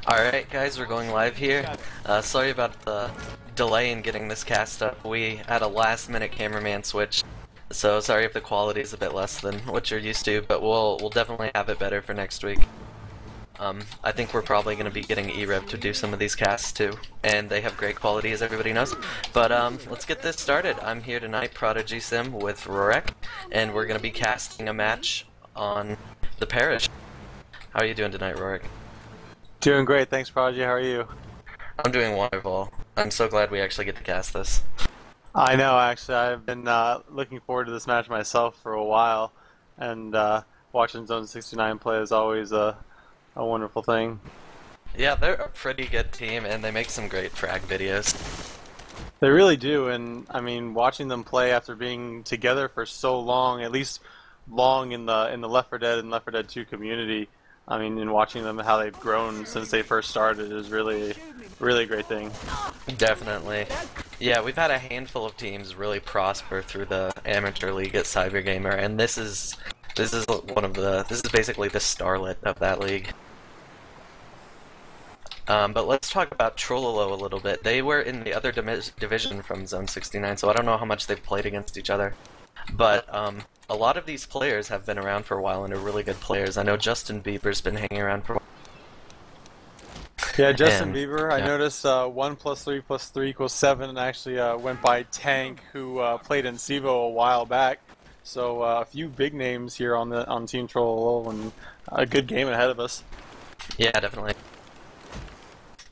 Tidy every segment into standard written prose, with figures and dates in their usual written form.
Alright guys, we're going live here. Sorry about the delay in getting this cast up. We had a last minute cameraman switch, so sorry if the quality is a bit less than what you're used to, but we'll definitely have it better for next week. I think we're probably going to be getting E-Rev to do some of these casts too, and they have great quality as everybody knows. But let's get this started. I'm here tonight, ProdigySim with Rorek, and we're going to be casting a match on the Parish. How are you doing tonight, Rorek? Doing great, thanks Prodigy, how are you? I'm doing wonderful. I'm so glad we actually get to cast this. I know, actually, I've been looking forward to this match myself for a while, and watching Zone 69 play is always a wonderful thing. Yeah, they're a pretty good team, and they make some great frag videos. They really do, and I mean, watching them play after being together for so long, at least long in the Left 4 Dead and Left 4 Dead 2 community, I mean, and watching them how they've grown since they first started is really a great thing. Definitely. Yeah, we've had a handful of teams really prosper through the amateur league at Cybergamer, and this is basically the starlet of that league. But let's talk about Trololo a little bit. They were in the other division from Zone 69, so I don't know how much they've played against each other. But a lot of these players have been around for a while and are really good players. I know Justin Bieber's been hanging around for a while. Yeah, Justin Bieber, I noticed 1 + 3 + 3 = 7, and actually went by Tank, who played in Civo a while back. So a few big names here on Team Trololo, and a good game ahead of us. Yeah, definitely.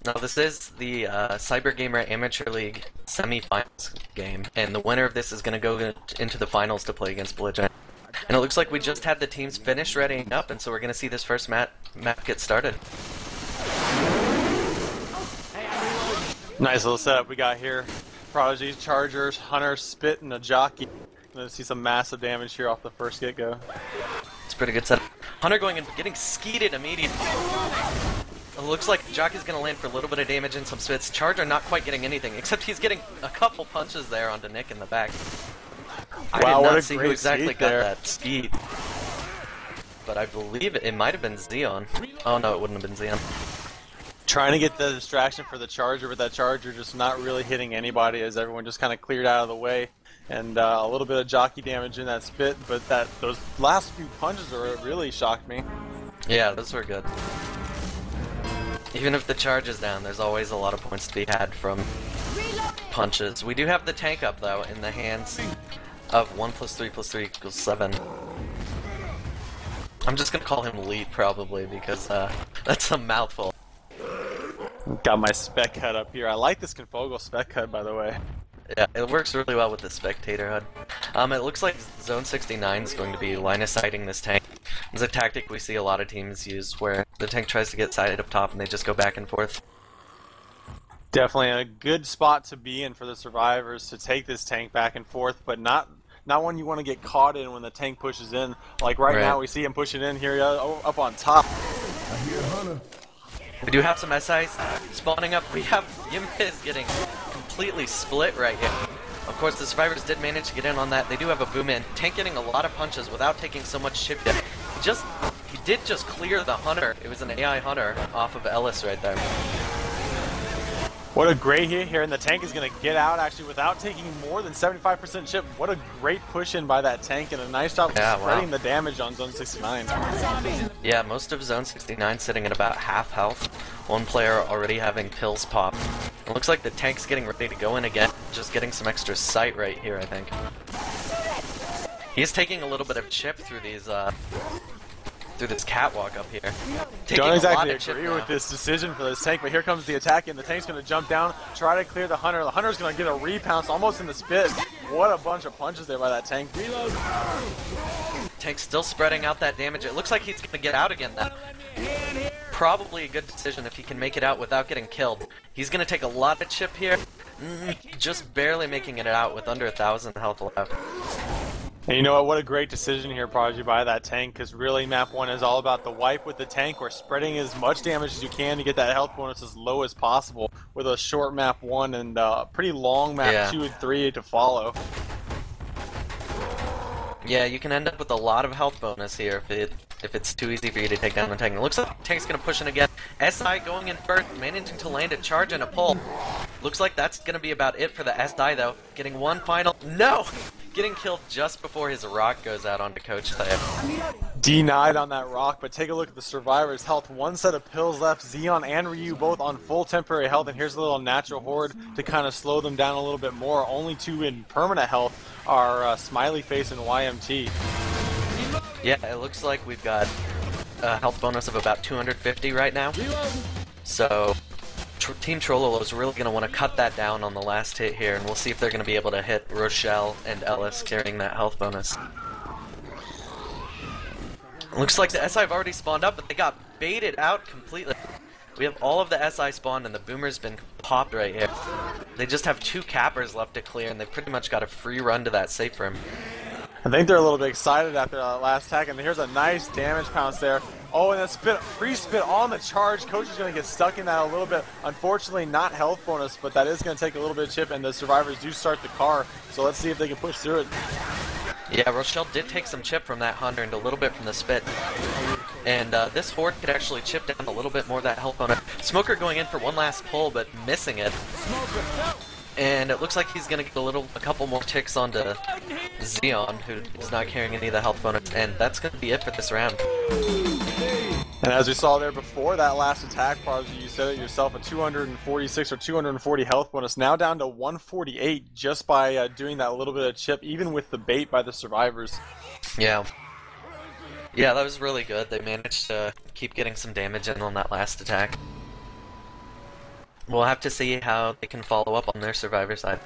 Now this is the Cybergamer Amateur League semi-finals game, and the winner of this is going to go into the finals to play against Belligerent. And it looks like we just had the teams finish readying up, and so we're going to see this first map get started. Nice little setup we got here. Prodigy, Chargers, Hunter, Spit, and a Jockey. Going to see some massive damage here off the first get-go. It's a pretty good setup. Hunter going and getting skeeted immediately. It looks like Jockey's going to land for a little bit of damage and some spits. Charger not quite getting anything, except he's getting a couple punches there onto Nick in the back. I did not see who exactly got that skeet. But I believe it might have been Xeon. Oh no, it wouldn't have been Xeon. Trying to get the distraction for the Charger, but that Charger just not really hitting anybody as everyone just kind of cleared out of the way. And a little bit of Jockey damage in that spit, but those last few punches really shocked me. Yeah, those were good. Even if the charge is down, there's always a lot of points to be had from punches. We do have the tank up, though, in the hands of 1 + 3 + 3 = 7. I'm just gonna call him Leet, probably, because that's a mouthful. Got my spec HUD up here. I like this Confogle spec HUD, by the way. Yeah, it works really well with the spectator HUD. It looks like Zone 69 is going to be line-of-sighting this tank. It's a tactic we see a lot of teams use, where the tank tries to get sighted up top and they just go back and forth. Definitely a good spot to be in for the survivors to take this tank back and forth, but not one you want to get caught in when the tank pushes in. Like right now, we see him pushing in here up on top. I hear Hunter. We do have some SIs spawning up. We have Yimpiz getting completely split right here. Of course, the survivors did manage to get in on that. They do have a boom in. Tank getting a lot of punches without taking so much chip yet. He did just clear the Hunter. It was an AI Hunter off of Ellis right there. What a great hit here, and the tank is going to get out actually without taking more than 75% chip. What a great push in by that tank, and a nice job of spreading the damage on Zone 69. Yeah, most of Zone 69 sitting at about half health. One player already having pills pop. It looks like the tank's getting ready to go in again, just getting some extra sight right here, I think. He's taking a little bit of chip through these through this catwalk up here. Don't exactly agree with this decision for this tank, but here comes the attack, and the tank's going to jump down, try to clear the Hunter. The Hunter's going to get a repounce almost in the spit. What a bunch of punches there by that tank. Tank's still spreading out that damage. It looks like he's going to get out again now. Probably a good decision if he can make it out without getting killed. He's going to take a lot of chip here, just barely making it out with under 1,000 health left. And you know what a great decision here, Prodigy, by that tank, because really map 1 is all about the wipe with the tank, or spreading as much damage as you can to get that health bonus as low as possible with a short map 1 and pretty long map 2 and 3 to follow. Yeah, you can end up with a lot of health bonus here if it's too easy for you to take down the tank. It looks like the tank's going to push in again. SI going in first, managing to land a charge and a pull. Looks like that's going to be about it for the SI, though. Getting one final... No! Getting killed just before his rock goes out onto Coach there. Denied on that rock, but take a look at the survivors' health. One set of pills left. Xeon and Ryu both on full temporary health, and here's a little natural horde to kind of slow them down a little bit more. Only two in permanent health are Smiley Face and YMT. Yeah, it looks like we've got a health bonus of about 250 right now. So Team Trololo is really going to want to cut that down on the last hit here, and we'll see if they're going to be able to hit Rochelle and Ellis carrying that health bonus. Looks like the SI have already spawned up, but they got baited out completely. We have all of the SI spawned, and the Boomer's been popped right here. They just have two cappers left to clear, and they pretty much got a free run to that safe room. I think they're a little bit excited after that last attack, and here's a nice damage pounce there. Oh, and that free spit on the charge. Coach is going to get stuck in that a little bit. Unfortunately, not health bonus, but that is going to take a little bit of chip, and the survivors do start the car, so let's see if they can push through it. Yeah, Rochelle did take some chip from that Hunter and a little bit from the spit. And this horde could actually chip down a little bit more of that health bonus. Smoker going in for one last pull, but missing it. And it looks like he's going to get a couple more ticks onto Xeon, who is not carrying any of the health bonus. And that's going to be it for this round. And as we saw there before that last attack, Prodigy, you said it yourself, a 246 or 240 health bonus, now down to 148 just by doing that little bit of chip, even with the bait by the survivors. Yeah. Yeah, that was really good. They managed to keep getting some damage in on that last attack. We'll have to see how they can follow up on their survivor side.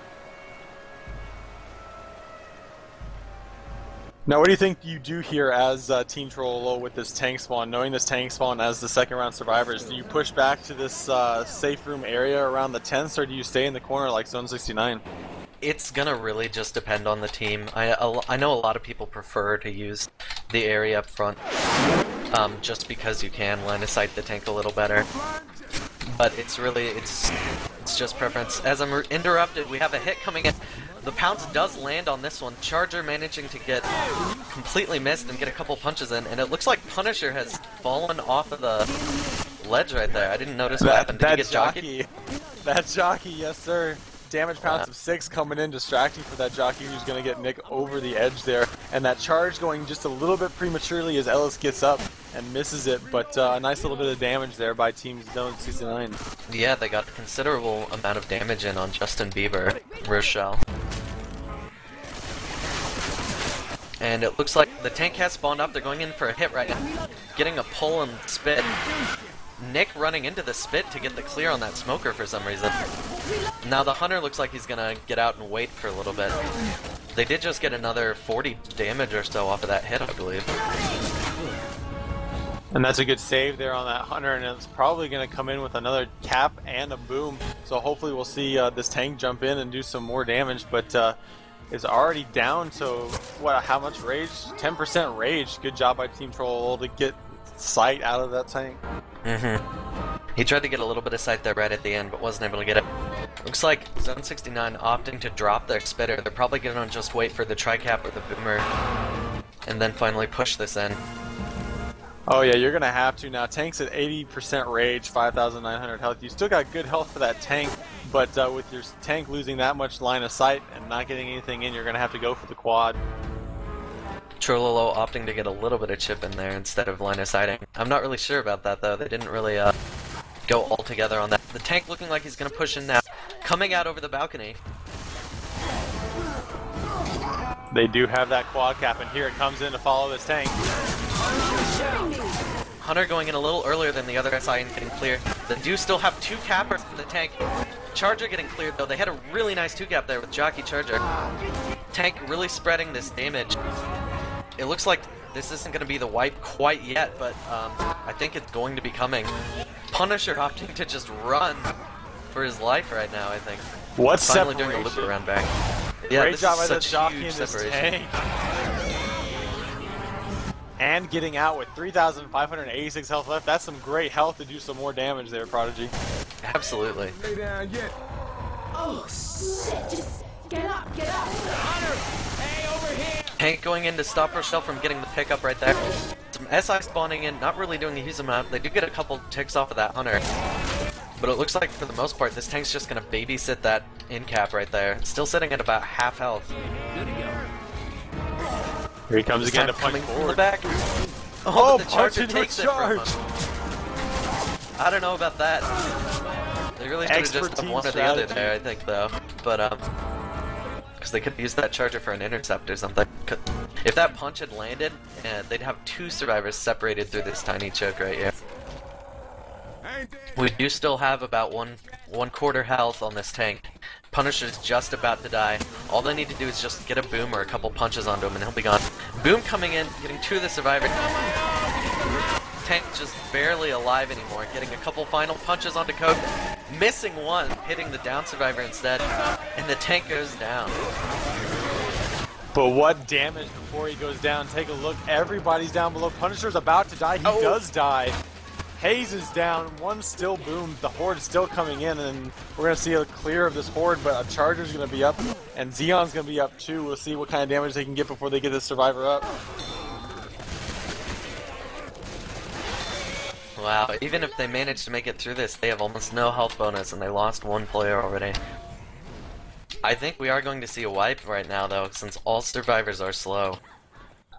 Now, what do you think you do here as Team Trololo with this tank spawn? Knowing this tank spawn as the second round survivors, do you push back to this safe room area around the tents, or do you stay in the corner like Zone 69? It's gonna really just depend on the team. I know a lot of people prefer to use the area up front, just because you can line of sight the tank a little better. But it's just preference. As I'm interrupted, we have a hit coming in. The pounce does land on this one. Charger managing to get completely missed and get a couple punches in, and it looks like Punisher has fallen off of the ledge right there. I didn't notice what happened. Did he get jockeyed? That jockey, yes sir. Damage pounce of 6 coming in, distracting for that jockey who's going to get Nick over the edge there. And that charge going just a little bit prematurely as Ellis gets up and misses it, but a nice little bit of damage there by Team Zone 69. Yeah, they got a considerable amount of damage in on Justin Bieber, Rochelle. And it looks like the tank has spawned up. They're going in for a hit right now. Getting a pull and spit. Nick running into the spit to get the clear on that smoker for some reason. Now the Hunter looks like he's gonna get out and wait for a little bit. They did just get another 40 damage or so off of that hit, I believe. And that's a good save there on that Hunter, and it's probably going to come in with another cap and a boom. So hopefully we'll see this tank jump in and do some more damage, but it's already down to, what, how much rage? 10% rage. Good job by Team Troll to get sight out of that tank. He tried to get a little bit of sight there right at the end, but wasn't able to get it. Looks like Zone 69 opting to drop their spitter. They're probably going to just wait for the tri-cap or the boomer, and then finally push this in. Oh yeah, you're going to have to now. Tank's at 80% rage, 5,900 health. You still got good health for that tank, but with your tank losing that much line of sight and not getting anything in, you're going to have to go for the quad. Trololo opting to get a little bit of chip in there instead of line of sighting. I'm not really sure about that though. They didn't really go all together on that. The tank looking like he's going to push in now. Coming out over the balcony. They do have that quad cap, and here it comes in to follow this tank. Hunter going in a little earlier than the other SI and getting cleared. They do still have two cappers in the tank. Charger getting cleared though. They had a really nice two cap there with Jockey Charger. Tank really spreading this damage. It looks like this isn't going to be the wipe quite yet, but I think it's going to be coming. Punisher opting to just run for his life right now, I think. What finally separation? doing a loop around back. Yeah, great this job is by the such jockey huge in this separation. tank. And getting out with 3,586 health left. That's some great health to do some more damage there, Prodigy. Absolutely. Oh shit! Just get up, Hunter! Hey, over here! Tank going in to stop Rochelle from getting the pickup right there. Some SI spawning in, not really doing a huge amount. They do get a couple ticks off of that Hunter. But it looks like, for the most part, this tank's just going to babysit that in-cap right there. Still sitting at about half health. Here he comes This again time to punch coming from forward. the back. Oh, but the charger punching takes with it from charge. him. I don't know about that. They really should have just done one or the other there, I think, though. But, because they could use that charger for an intercept or something. If that punch had landed, they'd have 2 survivors separated through this tiny choke right here. We do still have about one quarter health on this tank. Punisher's just about to die. All they need to do is just get a boom or a couple punches onto him and he'll be gone. Boom coming in, getting 2 of the survivors. Tank just barely alive anymore, getting a couple final punches onto Coke. Missing one, hitting the down survivor instead. And the tank goes down. But what damage before he goes down. Take a look. Everybody's down below. Punisher's about to die. He does die. Hayes is down. One still boomed. The Horde's still coming in, and we're going to see a clear of this Horde, but a Charger's going to be up, and Xeon's going to be up too. We'll see what kind of damage they can get before they get this Survivor up. Wow, even if they manage to make it through this, they have almost no health bonus, and they lost 1 player already. I think we are going to see a wipe right now, though, since all survivors are slow.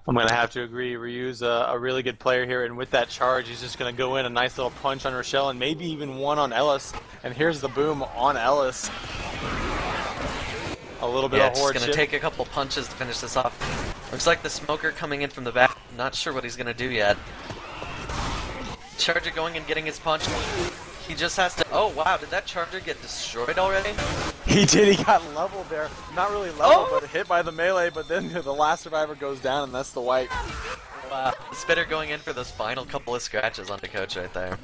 I'm going to have to agree. Ryu's a really good player here, and with that charge, he's just going to go in a nice little punch on Rochelle, and maybe even one on Ellis. And here's the boom on Ellis. A little bit of Horde just going to take a couple punches to finish this off. Looks like the smoker coming in from the back. Not sure what he's going to do yet. Charger going and getting his punch. He just has to... Oh, wow, did that Charger get destroyed already? He did. He got leveled there. Not really leveled, but hit by the melee, but then the last survivor goes down, and that's the wipe. Wow. The Spitter going in for those final couple of scratches onto Coach right there.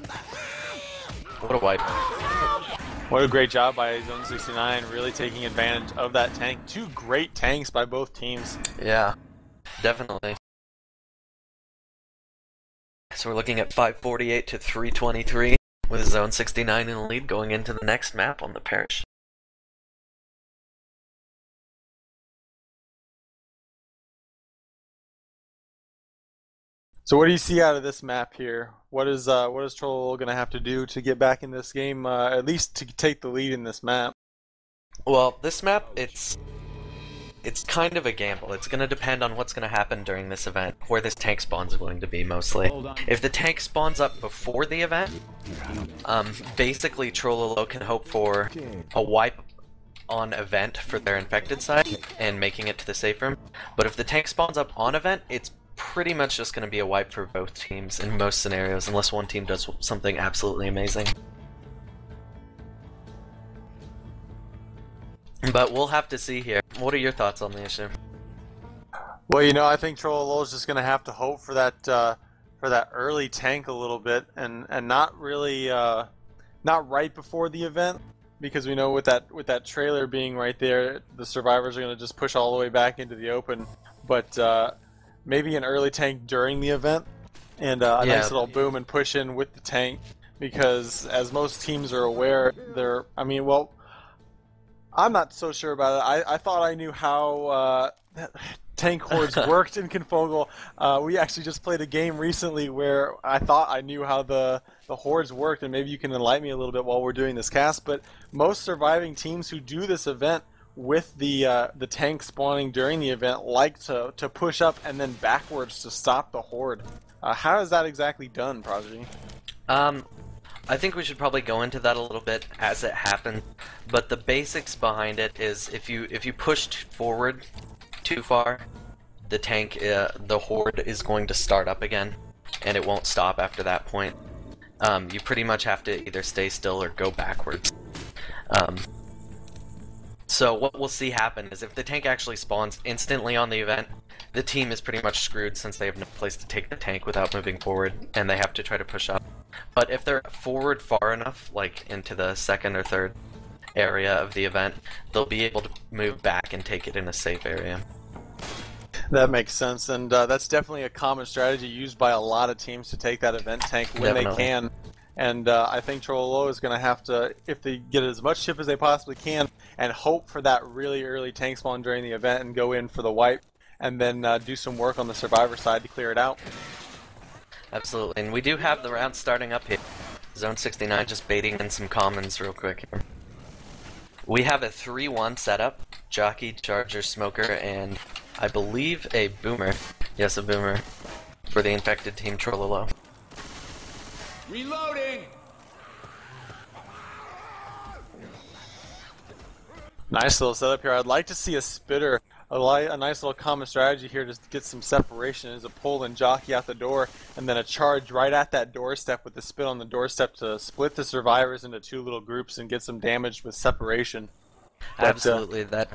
What a wipe. What a great job by Zone 69, really taking advantage of that tank. 2 great tanks by both teams. Yeah, definitely. So we're looking at 548 to 323 with Zone 69 in the lead going into the next map on the Parish. So what do you see out of this map here? What is trololo going to have to do to get back in this game, at least to take the lead in this map? Well, this map, it's kind of a gamble. It's going to depend on what's going to happen during this event, where this tank spawn's going to be mostly. If the tank spawns up before the event, basically trololo can hope for a wipe on event for their infected side and making it to the safe room. But if the tank spawns up on event, it's pretty much just going to be a wipe for both teams in most scenarios, unless one team does something absolutely amazing. But we'll have to see here. What are your thoughts on the issue? Well, I think trololo is just going to have to hope for that early tank a little bit, and not really not right before the event, because we know with that trailer being right there, the survivors are going to just push all the way back into the open. But maybe an early tank during the event, and a nice little boom and push in with the tank, because as most teams are aware, I'm not so sure about it. I thought I knew how tank hordes worked in Confogel. We actually just played a game recently where I thought I knew how the hordes worked, and maybe you can enlighten me a little bit while we're doing this cast. But most surviving teams who do this event with the tank spawning during the event like to push up and then backwards to stop the horde. How is that exactly done, Prodigy? I think we should probably go into that a little bit as it happens, but the basics behind it is if you pushed forward too far, the tank, the horde is going to start up again, and it won't stop after that point. You pretty much have to either stay still or go backwards. So what we'll see happen is if the tank actually spawns instantly on the event, the team is pretty much screwed since they have no place to take the tank without moving forward, and they have to try to push up. But if they're forward far enough, like into the second or third area of the event, they'll be able to move back and take it in a safe area. That makes sense, and that's definitely a common strategy used by a lot of teams to take that event tank when they can. And I think trololo is going to have to, if they get as much chip as they possibly can, and hope for that really early tank spawn during the event and go in for the wipe, and then do some work on the survivor side to clear it out. Absolutely, and we do have the round starting up here. Zone 69 just baiting in some commons real quick here. We have a 3-1 setup. Jockey, Charger, Smoker, and I believe a Boomer. Yes, a Boomer for the infected team Trololo. Reloading! Nice little setup here. I'd like to see a spitter, a nice little common strategy here to get some separation. Is a pull and jockey out the door, and then a charge right at that doorstep with the spit on the doorstep to split the survivors into 2 little groups and get some damage with separation. Absolutely, that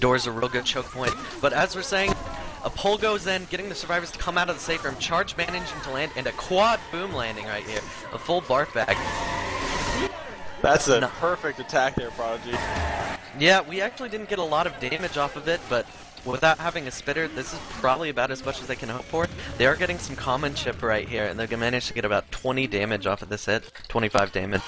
door's a real good choke point. But as we're saying, a pull goes in, getting the survivors to come out of the safe room, charge managing to land, and a quad boom landing right here. A full barf bag. That's a perfect attack there, Prodigy. Yeah, we actually didn't get a lot of damage off of it, but without having a spitter, this is probably about as much as they can hope for. They are getting some common chip right here, and they're going to manage to get about 20 damage off of this hit. 25 damage.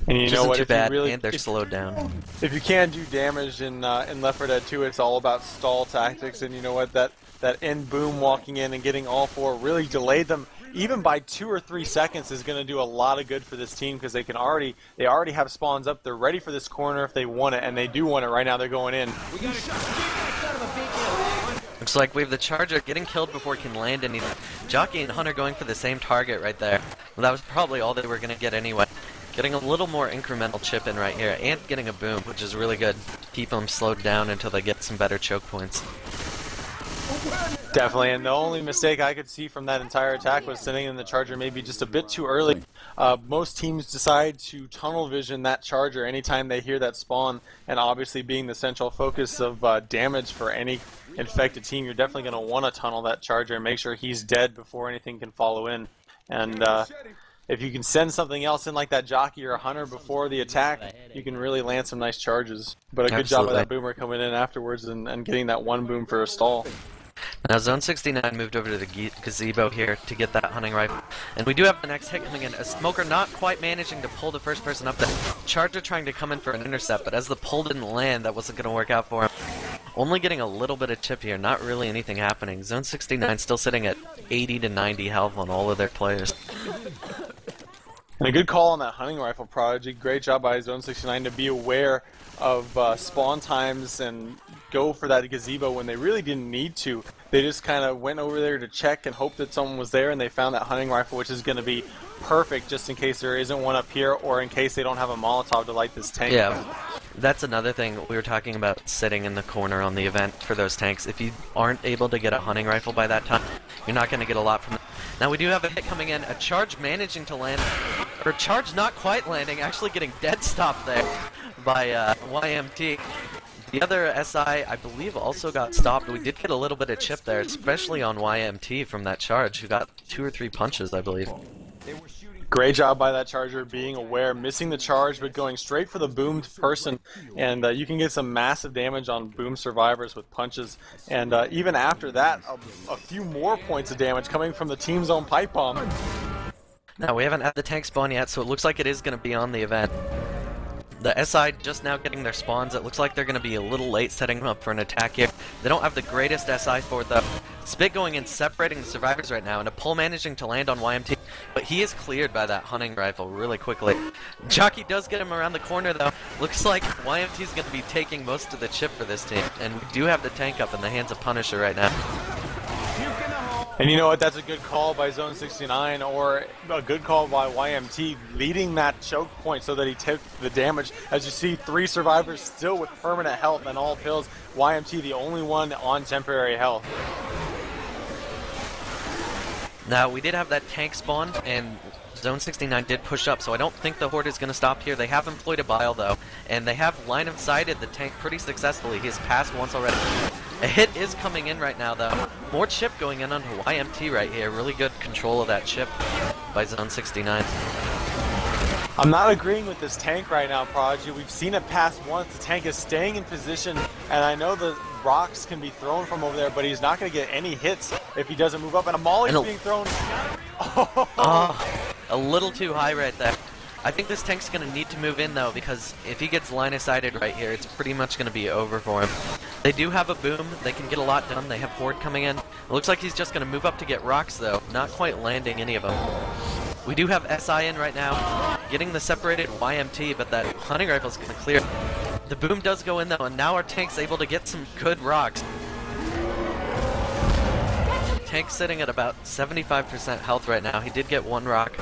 And you know what? Too If bad, you really, and they're slowed down. If you can't do damage in Left 4 Dead 2, it's all about stall tactics. And you know what? That end boom walking in and getting all 4 really delayed them. Even by 2 or 3 seconds is going to do a lot of good for this team because they already have spawns up. They're ready for this corner if they want it, and they do want it right now. They're going in. Looks like we have the Charger getting killed before he can land anything. Jockey and Hunter going for the same target right there. Well, that was probably all they were going to get anyway. Getting a little more incremental chip in right here, and getting a boom, which is really good. Keep them slowed down until they get some better choke points. Definitely, and the only mistake I could see from that entire attack was sending in the Charger maybe just a bit too early. Most teams decide to tunnel vision that Charger anytime they hear that spawn, and obviously being the central focus of damage for any infected team, you're definitely going to want to tunnel that Charger and make sure he's dead before anything can follow in. And if you can send something else in like that Jockey or a Hunter before the attack, you can really land some nice charges. But a good job by that Boomer coming in afterwards and getting that 1 boom for a stall. Now Zone 69 moved over to the gazebo here to get that hunting rifle. And we do have the next hit coming in. A Smoker not quite managing to pull the first person up there. Charger trying to come in for an intercept, but as the pull didn't land, that wasn't going to work out for him. Only getting a little bit of chip here, not really anything happening. Zone 69 still sitting at 80 to 90 health on all of their players. And a good call on that hunting rifle, Prodigy. Great job by Zone 69 to be aware of spawn times and go for that gazebo when they really didn't need to. They just kind of went over there to check and hope that someone was there, and they found that hunting rifle, which is going to be perfect just in case there isn't one up here or in case they don't have a Molotov to light this tank. Yeah, that's another thing. We were talking about sitting in the corner on the event for those tanks. If you aren't able to get a hunting rifle by that time, you're not going to get a lot from it. Now we do have a hit coming in, a charge managing to land, or charge not quite landing, actually getting dead stopped there by YMT. The other SI, I believe, also got stopped. We did get a little bit of chip there, especially on YMT from that charge, who got 2 or 3 punches, I believe. Great job by that Charger being aware, missing the charge, but going straight for the boomed person. And you can get some massive damage on boom survivors with punches. And even after that, a few more points of damage coming from the team's own pipe bomb. Now, we haven't had the tank spawn yet, so it looks like it is going to be on the event. The SI just now getting their spawns. It looks like they're going to be a little late setting them up for an attack here. They don't have the greatest SI for it, though. Spit going in, separating the survivors right now, and a pull managing to land on YMT. But he is cleared by that hunting rifle really quickly. Jockey does get him around the corner, though. Looks like YMT is going to be taking most of the chip for this team. And we do have the tank up in the hands of Punisher right now. And you know what, that's a good call by Zone 69, or a good call by YMT, leading that choke point so that he took the damage. As you see, 3 survivors still with permanent health and all pills. YMT the only one on temporary health. Now, we did have that tank spawn, and Zone 69 did push up, so I don't think the Horde is going to stop here. They have employed a bile, though, and they have line of sighted the tank pretty successfully. He has passed once already. A hit is coming in right now, though. More chip going in onto YMT right here. Really good control of that chip by Zone 69. I'm not agreeing with this tank right now, Prodigy. We've seen it pass once. The tank is staying in position, and I know the rocks can be thrown from over there, but he's not going to get any hits if he doesn't move up. And a molly's being thrown. A little too high right there. I think this tank's going to need to move in, though, because if he gets line of sighted right here, it's pretty much going to be over for him. They do have a boom. They can get a lot done. They have Horde coming in. It looks like he's just going to move up to get rocks, though. Not quite landing any of them. We do have SI in right now, getting the separated YMT, but that hunting rifle's going to clear. The boom does go in, though, and now our tank's able to get some good rocks. Tank's sitting at about 75% health right now. He did get one rock.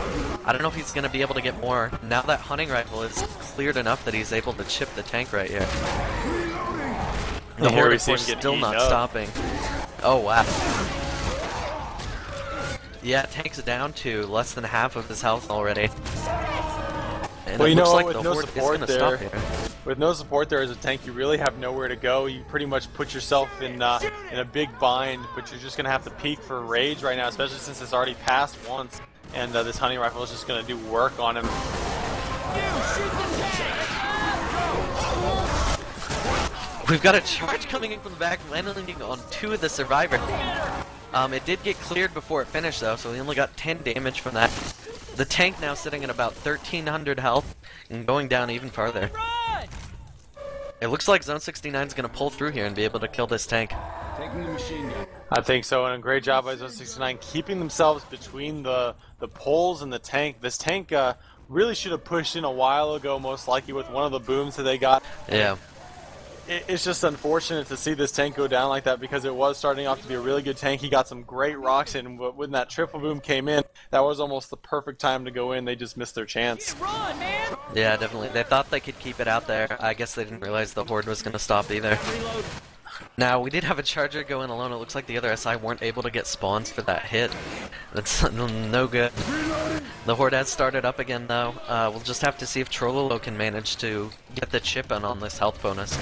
I don't know if he's going to be able to get more. Now that hunting rifle is cleared enough that he's able to chip the tank right here. The Horde, of course, still not stopping. Oh, wow. Yeah, tank's down to less than half of his health already. And well, it you looks know, like with the no Horde is support going to stop here. With no support there as a tank, you really have nowhere to go. You pretty much put yourself in a big bind, but you're just going to have to peek for rage right now, especially since it's already passed once, and this hunting rifle is just going to do work on him. We've got a charge coming in from the back, landing on two of the survivors. It did get cleared before it finished, though, so we only got 10 damage from that. The tank now sitting at about 1,300 health and going down even farther. It looks like Zone 69 is going to pull through here and be able to kill this tank. Taking the machine gun. I think so, and a great job by Zone 69 keeping themselves between the poles and the tank. This tank really should have pushed in a while ago, most likely with one of the booms that they got. Yeah. It's just unfortunate to see this tank go down like that because it was starting off to be a really good tank. He got some great rocks in, but when that triple boom came in, that was almost the perfect time to go in. They just missed their chance. Run, man! Yeah, definitely. They thought they could keep it out there. I guess they didn't realize the Horde was going to stop either. Reload. Now, we did have a charger go in alone. It looks like the other SI weren't able to get spawns for that hit. That's no good. The Horde has started up again, though. We'll just have to see if Trololo can manage to get the chip in on this health bonus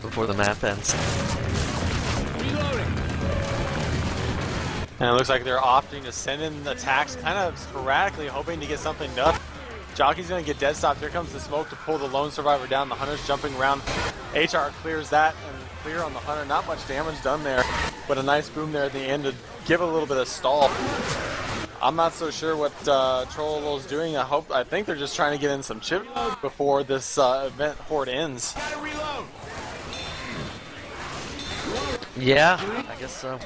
before the map ends. Reloading. And it looks like they're opting to send in attacks kind of sporadically, hoping to get something done. Jockey's going to get dead stopped. Here comes the smoke to pull the lone survivor down. The Hunter's jumping around. HR clears that, and clear on the Hunter. Not much damage done there, but a nice boom there at the end to give a little bit of stall. I'm not so sure what Trololo's doing. I think they're just trying to get in some chip before this event Horde ends. Yeah, I guess so.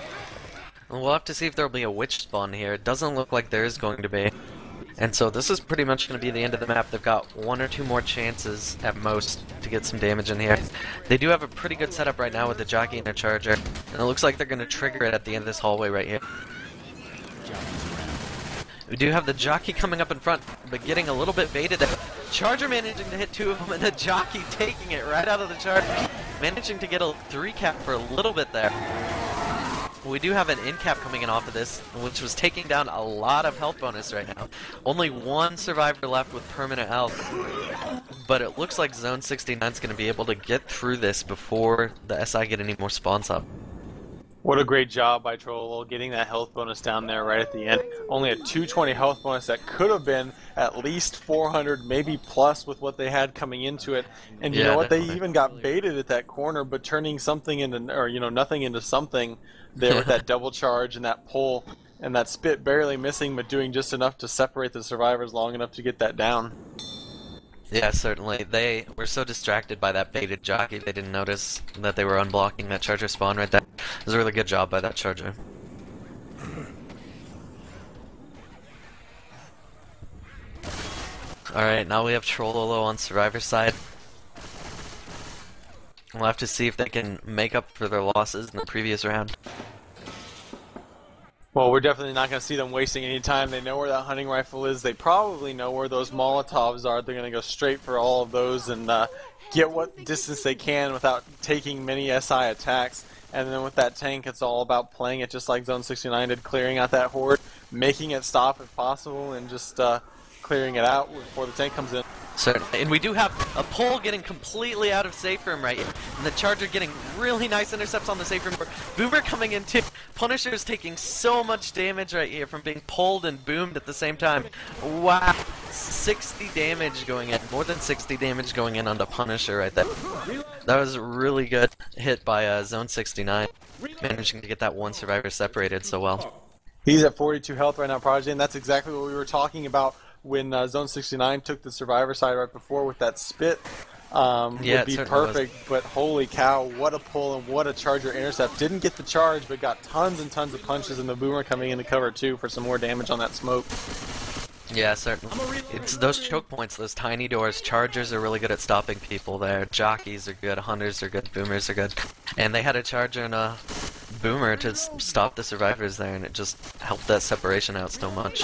We'll have to see if there'll be a witch spawn here. It doesn't look like there is going to be. And so this is pretty much going to be the end of the map. They've got one or two more chances at most to get some damage in here. They do have a pretty good setup right now with the jockey and a charger. And it looks like they're going to trigger it at the end of this hallway right here. We do have the jockey coming up in front, but getting a little bit baited there. Charger managing to hit two of them, and the jockey taking it right out of the charger. Managing to get a 3-cap for a little bit there. We do have an in-cap coming in off of this, which was taking down a lot of health bonus right now. Only one survivor left with permanent health. But it looks like Zone 69 is going to be able to get through this before the SI get any more spawns up. What a great job by Trololo getting that health bonus down there right at the end. Only a 220 health bonus that could have been at least 400, maybe plus with what they had coming into it. And you know what? Definitely. They even got baited at that corner, but turning something into, or nothing into something there with that double charge and that pull and that spit barely missing, but doing just enough to separate the survivors long enough to get that down. Yeah, certainly. They were so distracted by that baited jockey, they didn't notice that they were unblocking that charger spawn right there. It was a really good job by that charger. Alright, now we have Trololo on Survivor's side. We'll have to see if they can make up for their losses in the previous round. Well, we're definitely not going to see them wasting any time. They know where that hunting rifle is. They probably know where those Molotovs are. They're going to go straight for all of those and get what distance they can without taking many SI attacks. And then with that tank, it's all about playing it just like Zone 69 did, clearing out that Horde, making it stop if possible, and just clearing it out before the tank comes in. Certainly. And we do have a pole getting completely out of safe room right here. And the charger getting really nice intercepts on the safe room. Boomer coming in too. Punisher is taking so much damage right here from being pulled and boomed at the same time. Wow. 60 damage going in. More than 60 damage going in onto Punisher right there. That was a really good hit by Zone 69. Managing to get that one survivor separated so well. He's at 42 health right now, Prodigy, and that's exactly what we were talking about when Zone 69 took the survivor side right before with that spit. Yeah, would be it certainly was. perfect. But holy cow, what a pull and what a Charger intercept. Didn't get the charge, but got tons and tons of punches, and the Boomer coming into cover too for some more damage on that smoke. Yeah, certainly. It's those choke points, those tiny doors. Chargers are really good at stopping people there. Jockeys are good, hunters are good, boomers are good. And they had a charger and a boomer to stop the survivors there, and it just helped that separation out so much.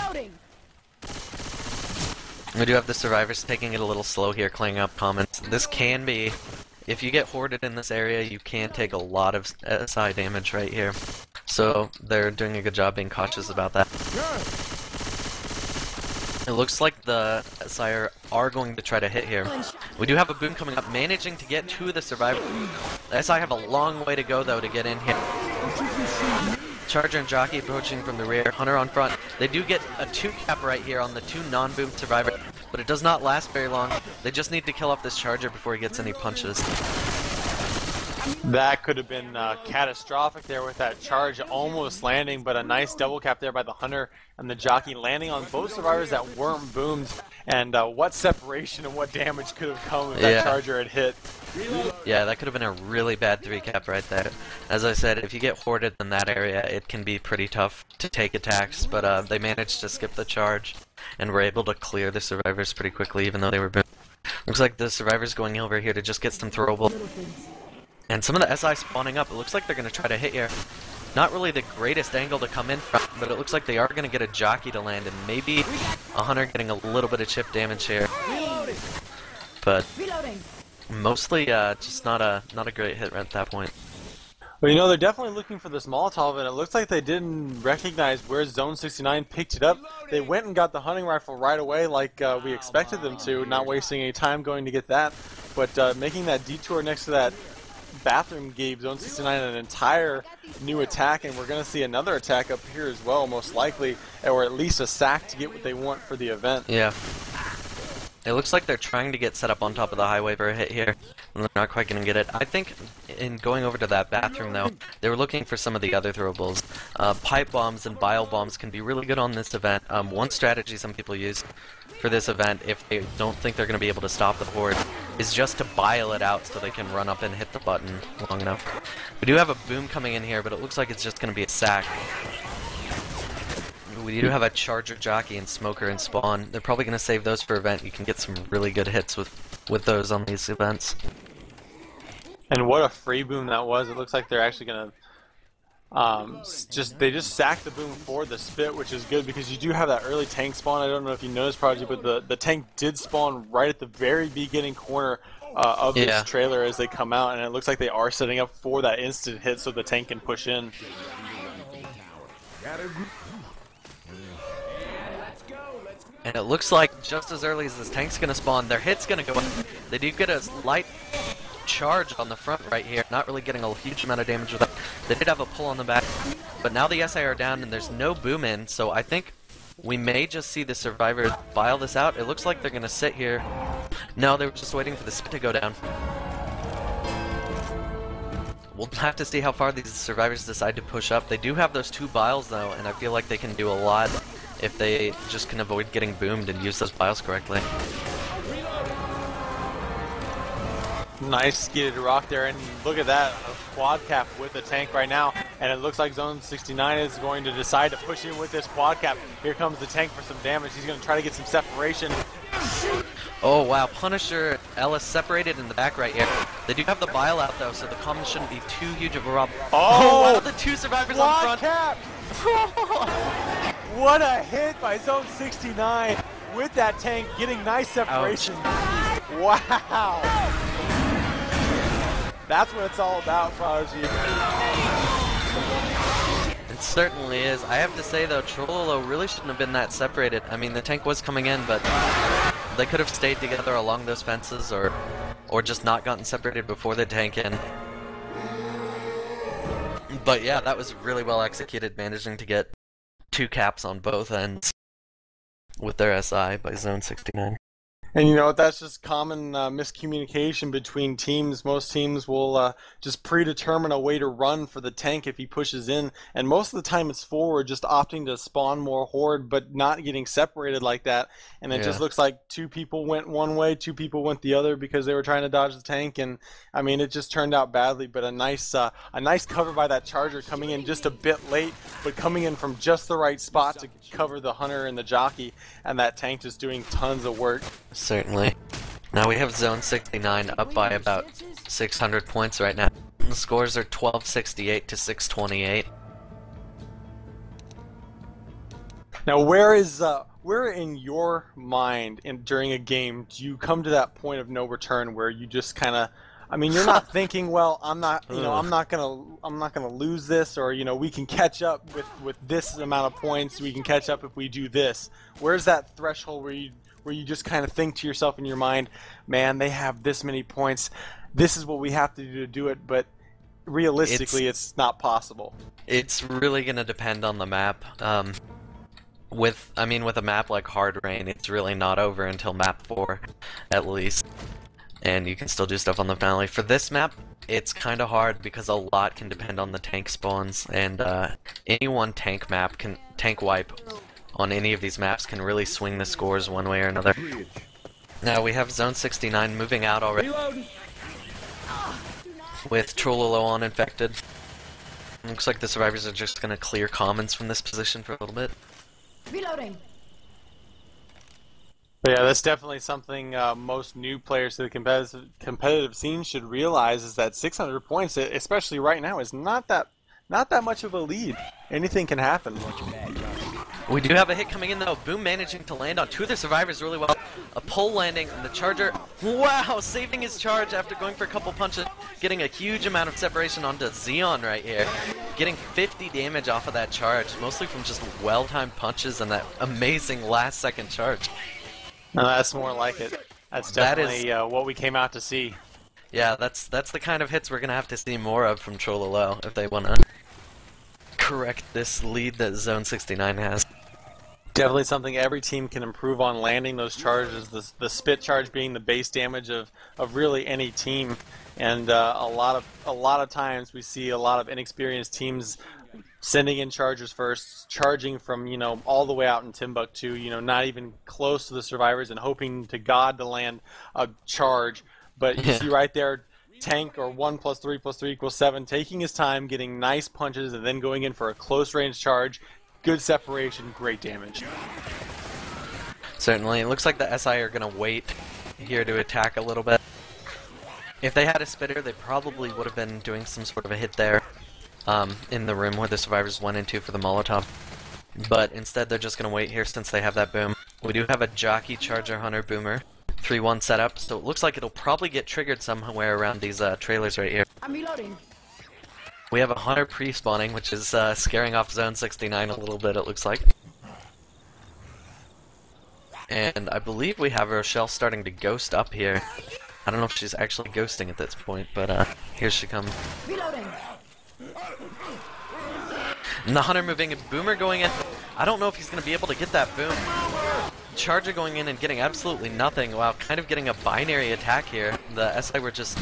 We do have the survivors taking it a little slow here, cleaning up comments. This can be, if you get hoarded in this area, you can take a lot of SI damage right here. So they're doing a good job being cautious about that. It looks like the SI are going to try to hit here. We do have a boom coming up, managing to get to the survivor. The SI have a long way to go, though, to get in here. Charger and Jockey approaching from the rear, Hunter on front. They do get a 2-cap right here on the 2 non-boom survivors, but it does not last very long. They just need to kill off this Charger before he gets any punches. That could have been catastrophic there with that charge almost landing, but a nice double cap there by the Hunter and the Jockey landing on both survivors that weren't boomed. And what separation and what damage could have come if that Charger had hit. Yeah, that could have been a really bad 3-cap right there. As I said, if you get hoarded in that area, it can be pretty tough to take attacks, but they managed to skip the charge and were able to clear the survivors pretty quickly, even though they were boomed. Looks like the survivors going over here to just get some throwable. And some of the SI spawning up, it looks like they're going to try to hit here. Not really the greatest angle to come in from, but it looks like they are going to get a Jockey to land, and maybe a Hunter getting a little bit of chip damage here. But mostly just not a great hit at that point. Well, you know, they're definitely looking for this Molotov, and it looks like they didn't recognize where Zone 69 picked it up. They went and got the hunting rifle right away like we expected them to, not wasting any time going to get that. But making that detour next to that bathroom gave Zone 69 an entire new attack, and we're going to see another attack up here as well, most likely, or at least a sack to get what they want for the event. Yeah. It looks like they're trying to get set up on top of the highway for a hit here, and they're not quite going to get it. I think in going over to that bathroom, though, they were looking for some of the other throwables. Pipe bombs and bile bombs can be really good on this event. One strategy some people use for this event, if they don't think they're going to be able to stop the horde, is just to bile it out so they can run up and hit the button long enough. We do have a boom coming in here, but it looks like it's just going to be a sack. We do have a Charger, Jockey, and Smoker and Spawn. They're probably going to save those for event. You can get some really good hits with those on these events. And what a free boom that was. It looks like they're actually going to they just sacked the boom for the spit, which is good because you do have that early tank spawn. I don't know if you noticed, Prodigy, but the tank did spawn right at the very beginning corner of this trailer as they come out, and it looks like they are setting up for that instant hit so the tank can push in. And it looks like just as early as this tank's going to spawn, their hit's going to go up. They do get a light charge on the front right here, not really getting a huge amount of damage with it. They did have a pull on the back, but now the SI are down and there's no boom in, so I think we may just see the survivors bile this out. It looks like they're going to sit here. No, they were just waiting for the spit to go down. We'll have to see how far these survivors decide to push up. They do have those 2 biles though, and I feel like they can do a lot if they just can avoid getting boomed and use those biles correctly. Nice skidded rock there, and look at that, a quad cap with the tank right now, and it looks like Zone 69 is going to decide to push in with this quad cap. Here comes the tank for some damage. He's going to try to get some separation. Oh wow, Punisher, Ellis separated in the back right here. They do have the bile out though, so the comms shouldn't be too huge of a problem. Oh, wow, the 2 survivors quad on front. Cap. What a hit by Zone 69 with that tank getting nice separation. Ouch. Wow. That's what it's all about, Prodigy. It certainly is. I have to say though, Trololo really shouldn't have been that separated. I mean, the tank was coming in, but they could have stayed together along those fences or just not gotten separated before the tank in. But yeah, that was really well executed, managing to get 2 caps on both ends with their SI by Zone 69. And you know, that's just common miscommunication between teams. Most teams will just predetermine a way to run for the tank if he pushes in, and most of the time it's forward, just opting to spawn more horde, but not getting separated like that. And it just Yeah. looks like two people went one way, two people went the other because they were trying to dodge the tank. And I mean, it just turned out badly. But a nice cover by that charger coming in just a bit late, but coming in from just the right spot to cover the hunter and the jockey, and that tank just doing tons of work. Certainly. Now we have Zone 69 up by about 600 points right now. The scores are 1268 to 628. Now, where in your mind during a game do you come to that point of no return where you just kind of, I mean, you're not thinking, well, I'm not gonna lose this, or we can catch up with this amount of points. We can catch up if we do this. Where's that threshold where you just kind of think to yourself in your mind, man, they have this many points. This is what we have to do it, but realistically, it's not possible. It's really gonna depend on the map. With a map like Hard Rain, it's really not over until map 4, at least. And you can still do stuff on the finale. For this map, it's kind of hard because a lot can depend on the tank spawns, and any one tank wipe on any of these maps can really swing the scores one way or another. Now we have Zone 69 moving out already, with Trololo on infected. Looks like the survivors are just gonna clear commons from this position for a little bit. Reloading. But yeah, that's definitely something most new players to the competitive scene should realize, is that 600 points, especially right now, is not that much of a lead. Anything can happen. We do have a hit coming in though. Boom managing to land on two of the survivors really well. A pole landing, and the charger, wow, saving his charge after going for a couple punches, getting a huge amount of separation onto Xeon right here. Getting 50 damage off of that charge, mostly from just well-timed punches and that amazing last-second charge. No, that's more like it. That's definitely what we came out to see. Yeah, that's the kind of hits we're gonna have to see more of from Trololo if they wanna correct this lead that Zone 69 has. Definitely something every team can improve on, landing those charges. The spit charge being the base damage of really any team, and a lot of times we see a lot of inexperienced teams sending in chargers first, charging from all the way out in Timbuktu, not even close to the survivors, and hoping to God to land a charge. But you see right there, tank, or 1 + 3 + 3 = 7, taking his time, getting nice punches, and then going in for a close range charge. Good separation, great damage. Certainly. It looks like the SI are going to wait here to attack a little bit. If they had a spitter, they probably would have been doing some sort of a hit there in the room where the survivors went into for the Molotov. But instead, they're just going to wait here since they have that boom. We do have a jockey, charger, hunter, boomer. 3-1 setup, so it looks like it'll probably get triggered somewhere around these trailers right here. I'm reloading. We have a hunter pre-spawning, which is scaring off Zone 69 a little bit, it looks like. And I believe we have Rochelle starting to ghost up here. I don't know if she's actually ghosting at this point, but here she comes. Reloading. And the hunter moving, and boomer going in. I don't know if he's going to be able to get that boom. Charger going in and getting absolutely nothing. Wow, kind of getting a binary attack here. The SI were just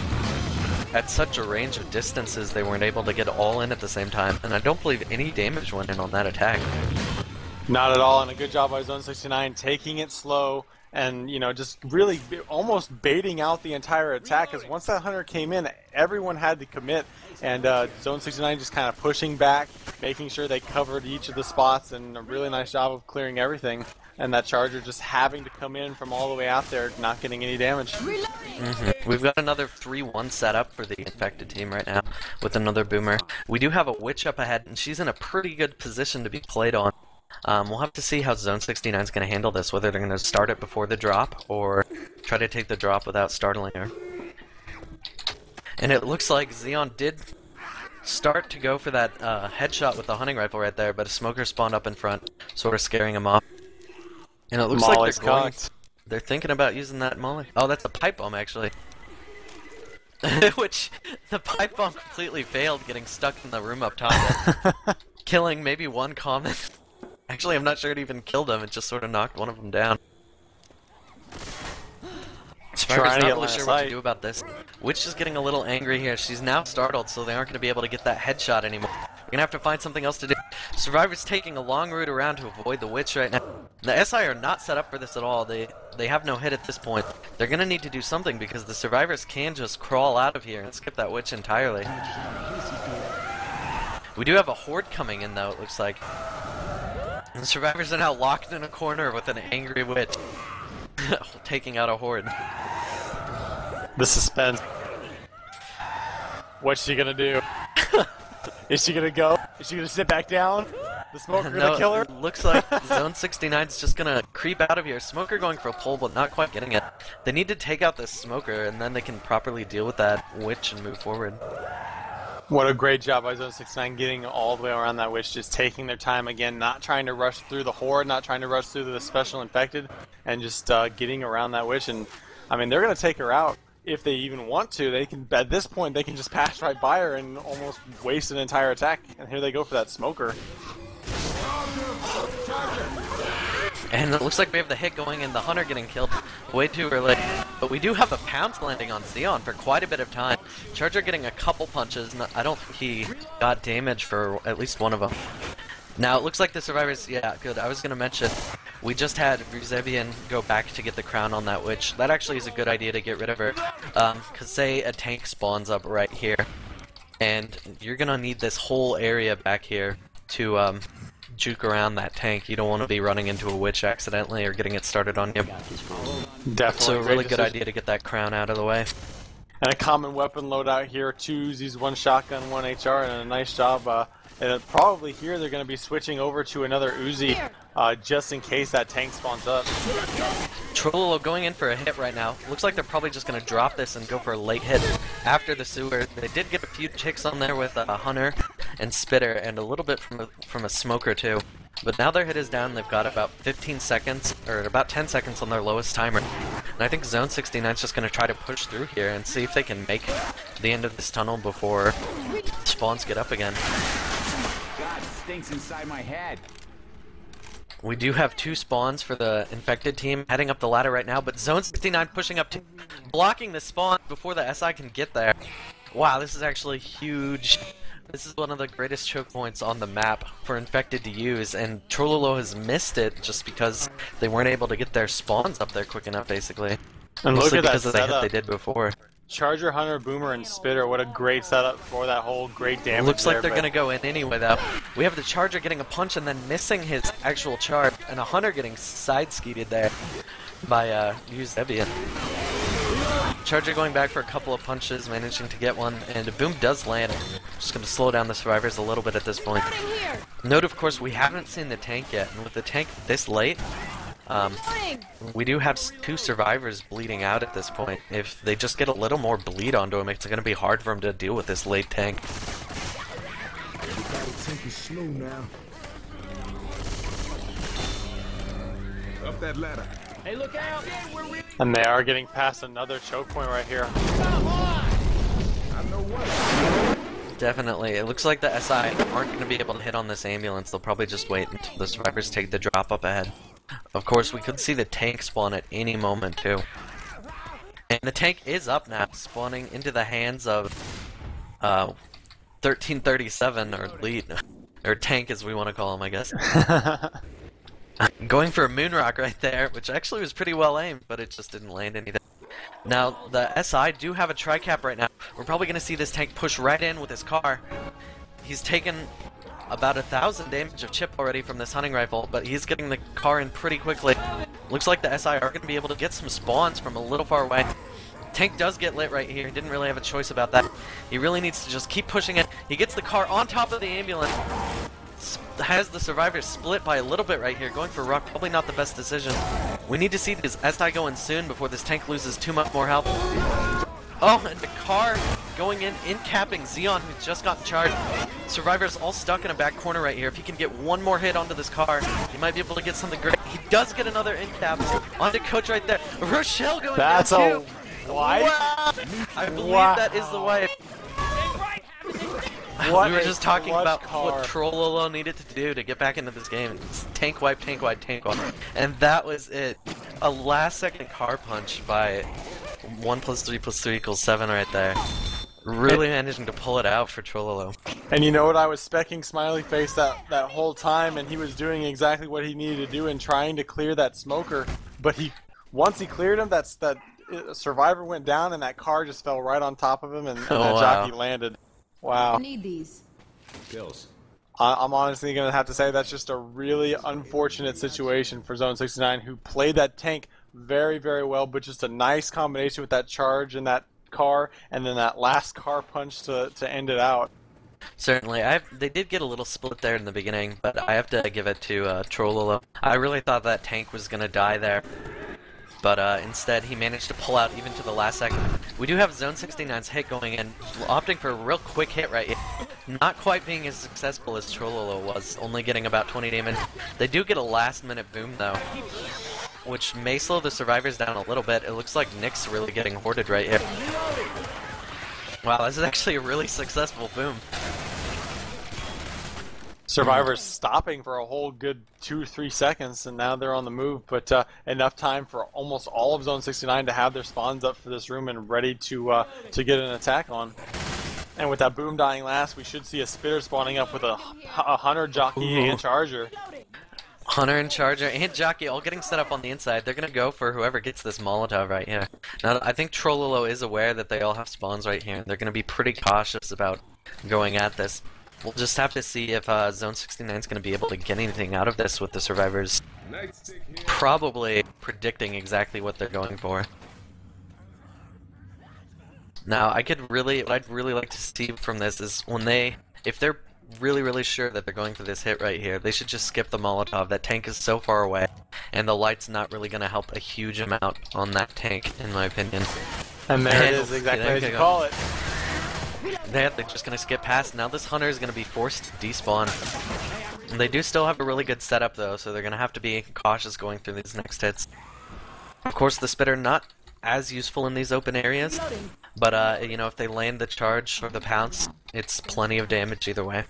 at such a range of distances they weren't able to get all in at the same time, and I don't believe any damage went in on that attack. Not at all, and a good job by Zone 69 taking it slow and just really almost baiting out the entire attack, because once that hunter came in, everyone had to commit, and Zone 69 just kind of pushing back, making sure they covered each of the spots, and a really nice job of clearing everything. And that charger just having to come in from all the way out there, not getting any damage. We've got another 3-1 setup for the infected team right now with another boomer. We do have a witch up ahead, and she's in a pretty good position to be played on. We'll have to see how Zone 69 is going to handle this, whether they're going to start it before the drop or try to take the drop without startling her. And it looks like Xeon did start to go for that headshot with the hunting rifle right there, but a smoker spawned up in front, sort of scaring him off. And it looks Molly's like they're thinking about using that molly. Oh, that's a pipe bomb, actually. Which, the pipe bomb completely failed, getting stuck in the room up top. Killing maybe one common. Actually, I'm not sure it even killed him, it just sort of knocked one of them down. Survivor's trying to not get really line of sure what to sight. do about this. Witch is getting a little angry here. She's now startled, so they aren't going to be able to get that headshot anymore. We're going to have to find something else to do. Survivor's taking a long route around to avoid the Witch right now. The SI are not set up for this at all. They have no hit at this point. They're going to need to do something because the Survivors can just crawl out of here and skip that Witch entirely. We do have a Horde coming in, though, it looks like. The Survivors are now locked in a corner with an angry Witch. Taking out a Horde. The suspense. What's she gonna do? Is she gonna go? Is she gonna sit back down? The Smoker gonna kill her? It looks like Zone 69 is just gonna creep out of here. Smoker going for a pull, but not quite getting it. They need to take out this Smoker, and then they can properly deal with that Witch and move forward. What a great job by Zone 69 getting all the way around that Witch, just taking their time again, not trying to rush through the Horde, not trying to rush through the Special Infected, and just getting around that Witch. And I mean, they're gonna take her out if they even want to. They can, at this point, they can just pass right by her and almost waste an entire attack. And here they go for that Smoker. And it looks like we have the hit going and the Hunter getting killed way too early. But we do have a pounce landing on Xeon for quite a bit of time. Charger getting a couple punches. I don't think he got damage for at least one of them. Now, it looks like the Survivors... Yeah, good. I was going to mention, we just had Ruzevian go back to get the crown on that Witch. That actually is a good idea to get rid of her. Because say a tank spawns up right here, and you're going to need this whole area back here to juke around that tank. You don't want to be running into a Witch accidentally or getting it started on you. Definitely. So a really good idea to get that crown out of the way. And a common weapon loadout here, 2 Uzis, 1 shotgun, 1 HR, and a nice job. And probably here they're going to be switching over to another Uzi just in case that tank spawns up. Trololo going in for a hit right now. Looks like they're probably just going to drop this and go for a late hit after the sewer. They did get a few chicks on there with a Hunter and Spitter and a little bit from a Smoker too. But now their hit is down. They've got about 15 seconds, or about 10 seconds on their lowest timer. And I think Zone 69 is just going to try to push through here and see if they can make the end of this tunnel before spawns get up again. God, it stinks inside my head. We do have 2 spawns for the infected team heading up the ladder right now, but Zone 69 pushing up, blocking the spawn before the SI can get there. Wow, this is actually huge. This is one of the greatest choke points on the map for infected to use, and Trololo has missed it just because they weren't able to get their spawns up there quick enough, basically. And look Mostly at that because of the hit setup. they did before. Charger, Hunter, Boomer, and Spitter. What a great setup for that whole great damage. Looks like they're but going to go in anyway, though. We have the Charger getting a punch and then missing his actual charge, and a Hunter getting side-skeeted there by Eusebian. Charger going back for a couple of punches, managing to get one, and a Boom does land. Just going to slow down the Survivors a little bit at this point. Note, of course, we haven't seen the tank yet, and with the tank this late, we do have 2 Survivors bleeding out at this point. If they just get a little more bleed onto him, it's going to be hard for him to deal with this late tank. Take it slow now. Up that ladder. Hey, look out! And they are getting past another choke point right here. I know what. Definitely. It looks like the SI aren't going to be able to hit on this ambulance. They'll probably just wait until the Survivors take the drop up ahead. Of course, we could see the tank spawn at any moment, too. And the tank is up now, spawning into the hands of 1337, or Lead. Or Tank, as we want to call him, I guess. Going for a Moonrock right there, which actually was pretty well aimed, but it just didn't land anything. Now, the SI do have a tri-cap right now. We're probably going to see this tank push right in with his car. He's taken about 1,000 damage of chip already from this hunting rifle, but he's getting the car in pretty quickly. Looks like the SI are going to be able to get some spawns from a little far away. Tank does get lit right here. He didn't really have a choice about that. He really needs to just keep pushing it. He gets the car on top of the ambulance. Has the Survivors split by a little bit right here. Going for Ruck, probably not the best decision. We need to see this SI go in soon before this tank loses too much more health. Oh, and the car going in capping Xeon, who's just gotten charged. Survivors all stuck in a back corner right here. If he can get one more hit onto this car, he might be able to get something great. He does get another in cap. Onto Coach right there. Rochelle going That's down a too. wipe. Wow. I believe that is the wipe. What We were a just talking clutch about car. what Trololo needed to do to get back into this game. It's tank wipe, tank wipe, tank wipe. And that was it. A last second car punch by 1 + 3 + 3 = 7 right there. Really managing to pull it out for Trololo. And you know what? I was specking Smiley Face that whole time, and he was doing exactly what he needed to do and trying to clear that smoker. But once he cleared him, that survivor went down, and that car just fell right on top of him, and that jockey landed. Wow. I need these. Kills. I'm honestly going to have to say that's just a really unfortunate situation for Zone 69, who played that tank very, very well, but just a nice combination with that charge and that car, and then that last car punch to end it out. Certainly. They did get a little split there in the beginning, but I have to give it to Trololo. I really thought that tank was going to die there, but instead he managed to pull out even to the last second. We do have Zone 69's hit going in, opting for a real quick hit right here. Not quite being as successful as Trololo was, only getting about 20 damage. They do get a last-minute boom, though, which may slow the survivors down a little bit. It looks like Nick's really getting hoarded right here. Wow, this is actually a really successful boom. Survivors stopping for a whole good 2 or 3 seconds, and now they're on the move, but enough time for almost all of Zone 69 to have their spawns up for this room and ready to get an attack on. And with that boom dying last, we should see a spitter spawning up with a hunter, jockey, and charger. Hunter and Charger and Jockey all getting set up on the inside. They're going to go for whoever gets this Molotov right here. Now, I think Trololo is aware that they all have spawns right here. They're going to be pretty cautious about going at this. We'll just have to see if Zone 69 is going to be able to get anything out of this with the survivors probably predicting exactly what they're going for. Now, what I'd really like to see from this is if they're really sure that they're going for this hit right here, they should just skip the Molotov. That tank is so far away, and the light's not really going to help a huge amount on that tank, in my opinion. And there it is, exactly as you call it. They're just going to skip past. Now this Hunter is going to be forced to despawn. And they do still have a really good setup, though, so they're going to have to be cautious going through these next hits. Of course, the Spitter not as useful in these open areas, but you know, if they land the charge or the pounce, it's plenty of damage either way.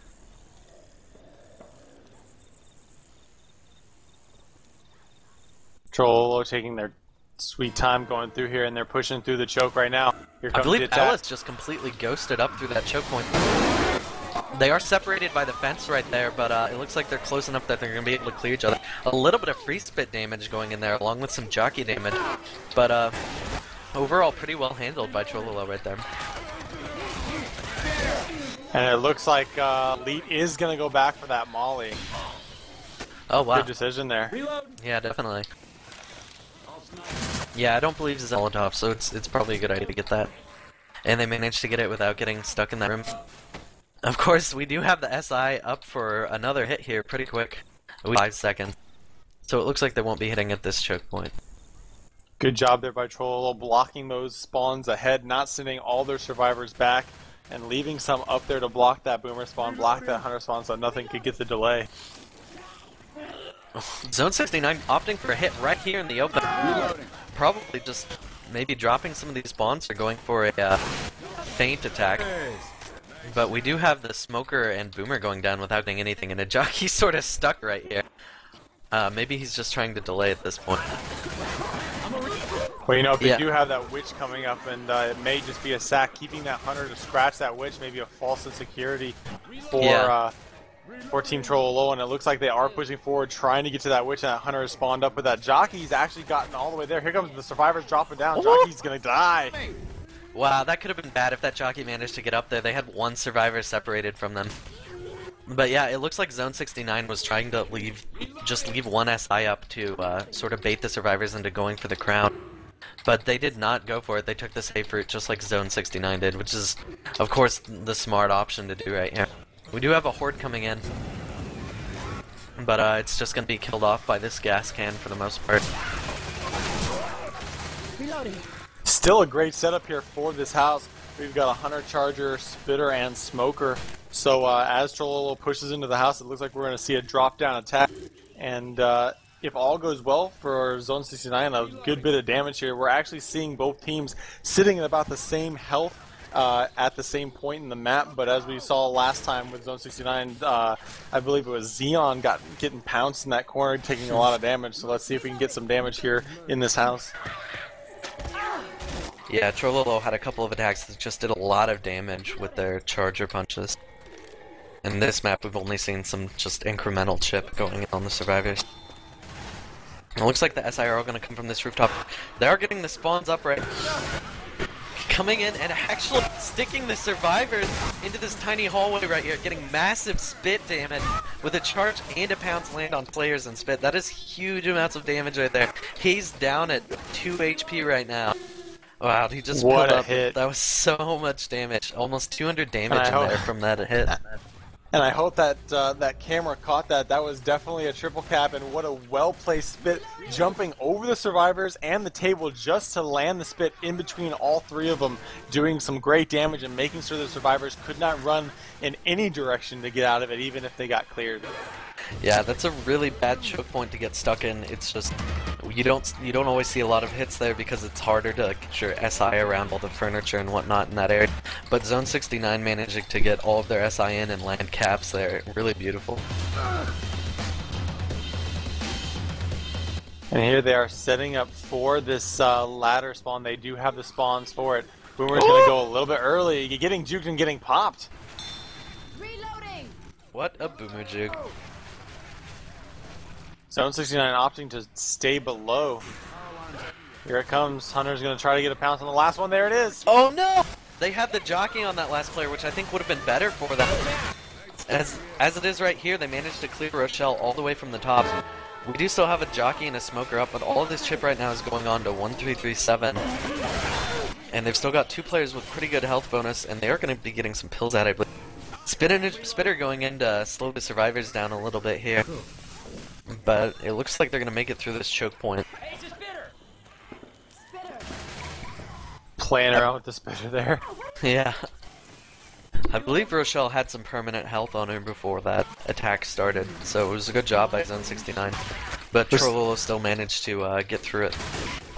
Trololo taking their sweet time going through here, and they're pushing through the choke right now. Here comes I believe the attack. Ellis just completely ghosted up through that choke point. They are separated by the fence right there, but it looks like they're close enough that they're going to be able to clear each other. A little bit of free spit damage going in there, along with some jockey damage, but overall pretty well handled by Trololo right there. And it looks like Leet is going to go back for that molly. Oh wow. Good decision there. Yeah, definitely. Yeah, I don't believe it's Molotov, so it's probably a good idea to get that. And they managed to get it without getting stuck in that room. Of course, we do have the SI up for another hit here pretty quick. 5 seconds. So it looks like they won't be hitting at this choke point. Good job there by Trololo, blocking those spawns ahead, not sending all their survivors back, and leaving some up there to block that boomer spawn, block that hunter spawn so nothing could get the delay. Zone 69 opting for a hit right here in the open. Probably just maybe dropping some of these spawns or going for a feint attack. But we do have the Smoker and Boomer going down without doing anything, and a jockey's sort of stuck right here. Maybe he's just trying to delay at this point. Well, you know, if they do have that witch coming up, and it may just be a sack, keeping that hunter to scratch that witch, maybe a false insecurity for Team Trololo, and it looks like they are pushing forward, trying to get to that witch, and that hunter has spawned up with that. Jockey's actually gotten all the way there. Here comes the survivors dropping down. Jockey's gonna die. Wow, that could have been bad if that jockey managed to get up there. They had one survivor separated from them. But yeah, it looks like Zone 69 was trying to leave one SI up to sort of bait the survivors into going for the crown. But they did not go for it. They took the safe route just like Zone 69 did, which is, of course, the smart option to do right here. We do have a horde coming in, but it's just going to be killed off by this gas can for the most part. Reloading. Still a great setup here for this house. We've got a hunter, charger, spitter, and smoker. So as Trololo pushes into the house, it looks like we're going to see a drop-down attack. And if all goes well for Zone 69, a good bit of damage here. We're actually seeing both teams sitting at about the same health at the same point in the map. But as we saw last time with Zone 69, I believe it was Xeon getting pounced in that corner, taking a lot of damage. So let's see if we can get some damage here in this house. Yeah, Trololo had a couple of attacks that just did a lot of damage with their charger punches. In this map, we've only seen some just incremental chip going in on the survivors. It looks like the SI are all going to come from this rooftop. They are getting the spawns up right. Coming in and actually sticking the survivors into this tiny hallway right here, getting massive spit damage with a charge and a pounce land on players and spit. That is huge amounts of damage right there. He's down at 2 HP right now. Wow, he just What pulled a up. hit. That was so much damage. Almost 200 damage in there from that hit. And I hope that that camera caught that. That was definitely a triple cap, and what a well-placed spit, jumping over the survivors and the table just to land the spit in between all three of them, doing some great damage and making sure the survivors could not run in any direction to get out of it, even if they got cleared. Yeah, that's a really bad choke point to get stuck in. It's just you don't always see a lot of hits there because it's harder to get your SI around all the furniture and whatnot in that area. But Zone 69 managing to get all of their SI in and land caps there, really beautiful. And here they are setting up for this ladder spawn. They do have the spawns for it. Boomer's going to go a little bit early. You're getting juked and getting popped. Reloading. What a boomer juke. Zone 69 opting to stay below. Here it comes. Hunter's going to try to get a pounce on the last one. There it is. Oh no! They had the jockey on that last player, which I think would have been better for them. As it is right here, they managed to clear Rochelle all the way from the top. We do still have a jockey and a smoker up, but all of this chip right now is going on to 1337. And they've still got two players with pretty good health bonus, and they are going to be getting some pills at it. Spitter going in to slow the survivors down a little bit here. But it looks like they're going to make it through this choke point. Playing around with the spitter there. Yeah. I believe Rochelle had some permanent health on her before that attack started, so it was a good job by Zone 69. But Trololo still managed to get through it.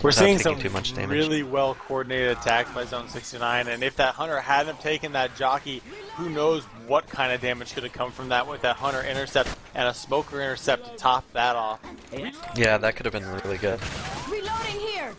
We're seeing some too much damage. really well coordinated attacks by Zone 69, and if that Hunter hadn't have taken that jockey, who knows what kind of damage could have come from that with that Hunter intercept and a smoker intercept to top that off. Yeah, that could have been really good. Reloading here.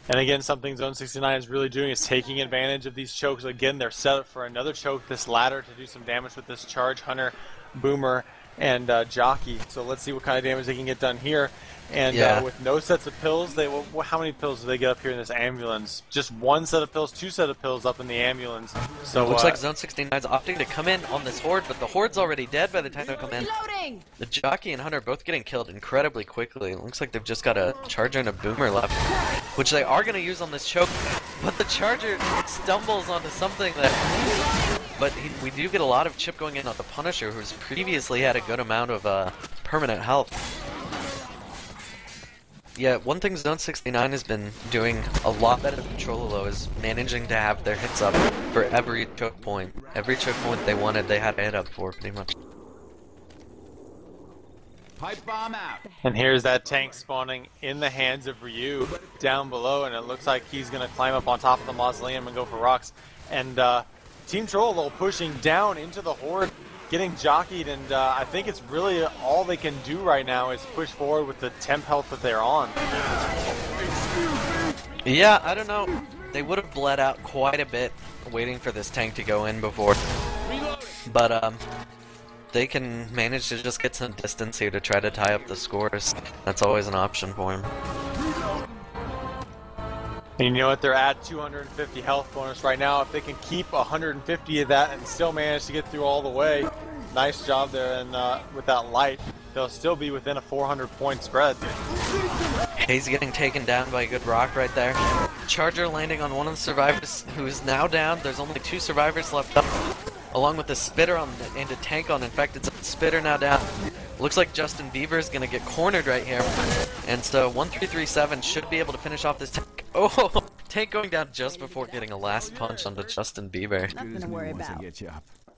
And again, something Zone 69 is really doing is taking advantage of these chokes. Again, they're set up for another choke, this ladder, to do some damage with this charge Hunter, Boomer, and Jockey. So let's see what kind of damage they can get done here. And Yeah. With no sets of pills, how many pills do they get up here in this ambulance? Just one set of pills, two set of pills up in the ambulance. So It looks like Zone 69 is opting to come in on this horde, but the horde's already dead by the time they come in. Reloading. The jockey and Hunter both getting killed incredibly quickly. It looks like they've just got a charger and a boomer left, which they are going to use on this choke. But the charger stumbles onto something that... But we do get a lot of chip going in on the Punisher, who's previously had a good amount of permanent health. Yeah, one thing Zone 69 has been doing a lot better than Trololo is managing to have their hits up for every choke point. Every choke point they wanted, they had a hit up for, pretty much. Pipe bomb out. And here's that tank spawning in the hands of Ryu down below, and it looks like he's going to climb up on top of the mausoleum and go for rocks. And Team Trololo pushing down into the horde, getting jockeyed, and I think it's really all they can do right now is push forward with the temp health that they're on. Yeah, I don't know. They would have bled out quite a bit waiting for this tank to go in before. But they can manage to just get some distance here to try to tie up the scores. That's always an option for him. And you know what? They're at 250 health bonus right now. If they can keep 150 of that and still manage to get through all the way, nice job there. And with that light, they'll still be within a 400-point spread. He's getting taken down by a good rock right there. Charger landing on one of the survivors who is now down. There's only two survivors left up, along with the spitter and a tank on infected. Spitter now down. Looks like Justin Bieber is going to get cornered right here. And so 1337 should be able to finish off this tank. Oh, tank going down just before getting a last punch onto Justin Bieber. Nothing to worry about.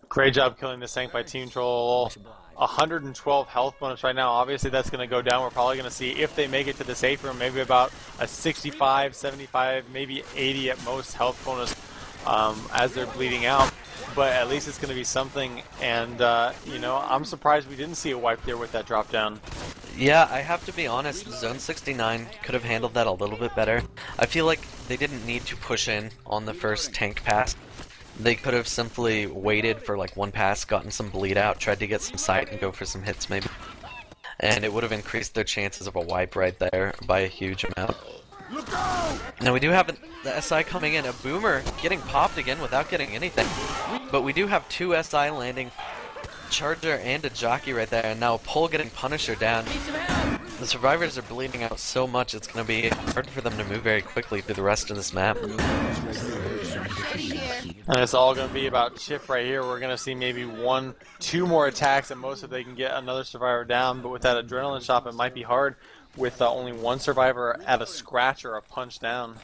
Great job killing this tank by Team Troll. 112 health bonus right now. Obviously, that's going to go down. We're probably going to see, if they make it to the safe room, maybe about a 65, 75, maybe 80 at most health bonus as they're bleeding out. But at least it's going to be something. And, you know, I'm surprised we didn't see a wipe there with that drop down. Yeah, I have to be honest, Zone 69 could have handled that a little bit better. I feel like they didn't need to push in on the first tank pass. They could have simply waited for like one pass, gotten some bleed out, tried to get some sight and go for some hits maybe. And it would have increased their chances of a wipe right there by a huge amount. Now we do have the SI coming in, a Boomer getting popped again without getting anything. But we do have two SI landing, Charger and a Jockey right there, and now a Pole getting Punisher down. The survivors are bleeding out so much it's going to be hard for them to move very quickly through the rest of this map. And it's all going to be about chip right here. We're going to see maybe one, two more attacks at most if they can get another survivor down, but with that adrenaline shot it might be hard with only one survivor at a scratch or a punch down.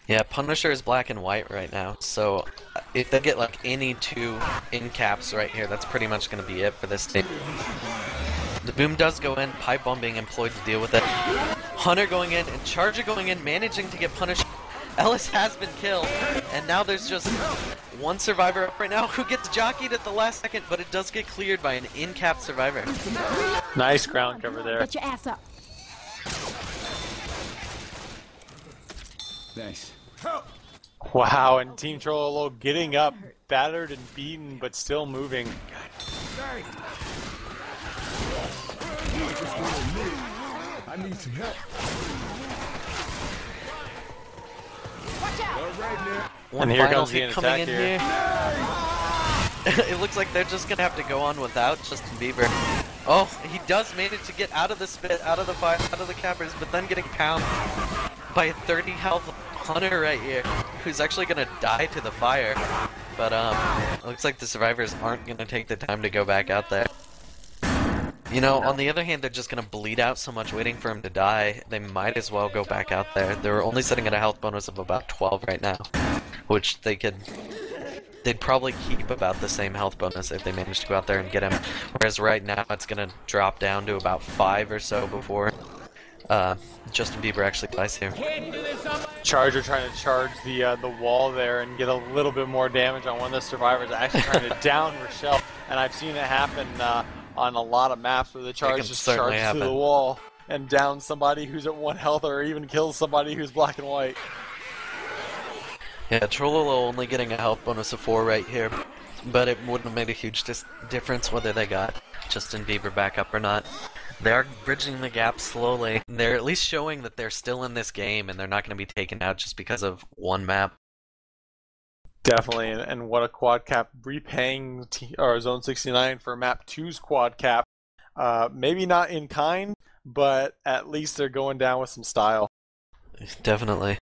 Yeah, Punisher is black and white right now, so if they get like any two in caps right here, that's pretty much going to be it for this team. The boom does go in, pipe bomb being employed to deal with it. Hunter going in and Charger going in, managing to get punished. Ellis has been killed, and now there's just one survivor up right now who gets jockeyed at the last second, but it does get cleared by an in-cap survivor. Nice ground cover there. Get your ass up. Thanks. Wow, and Team Trololo getting up, battered and beaten, but still moving. I need some help. Watch out. All right now. One And here final comes the hit coming attack in here. It looks like they're just gonna have to go on without Justin Bieber. Oh, he does manage to get out of the spit, out of the fire, out of the cappers, but then getting pounded by a 30 health Hunter right here, who's actually gonna die to the fire. But it looks like the survivors aren't gonna take the time to go back out there. You know, on the other hand, they're just gonna bleed out so much waiting for him to die, they might as well go back out there. They're only sitting at a health bonus of about 12 right now, which they'd probably keep about the same health bonus if they managed to go out there and get him. Whereas right now, it's gonna drop down to about 5 or so before Justin Bieber actually dies here. Charger trying to charge the wall there and get a little bit more damage on one of the survivors, actually trying to down Rochelle. And I've seen it happen on a lot of maps where the charge just charges through the wall and downs somebody who's at 1 health or even kills somebody who's black and white. Yeah, Trololo only getting a health bonus of 4 right here, but it wouldn't have made a huge difference whether they got Justin Bieber back up or not. They are bridging the gap slowly. They're at least showing that they're still in this game and they're not going to be taken out just because of one map. Definitely, and what a quad cap, repaying Zone 69 for Map 2's quad cap. Maybe not in kind, but at least they're going down with some style. Definitely.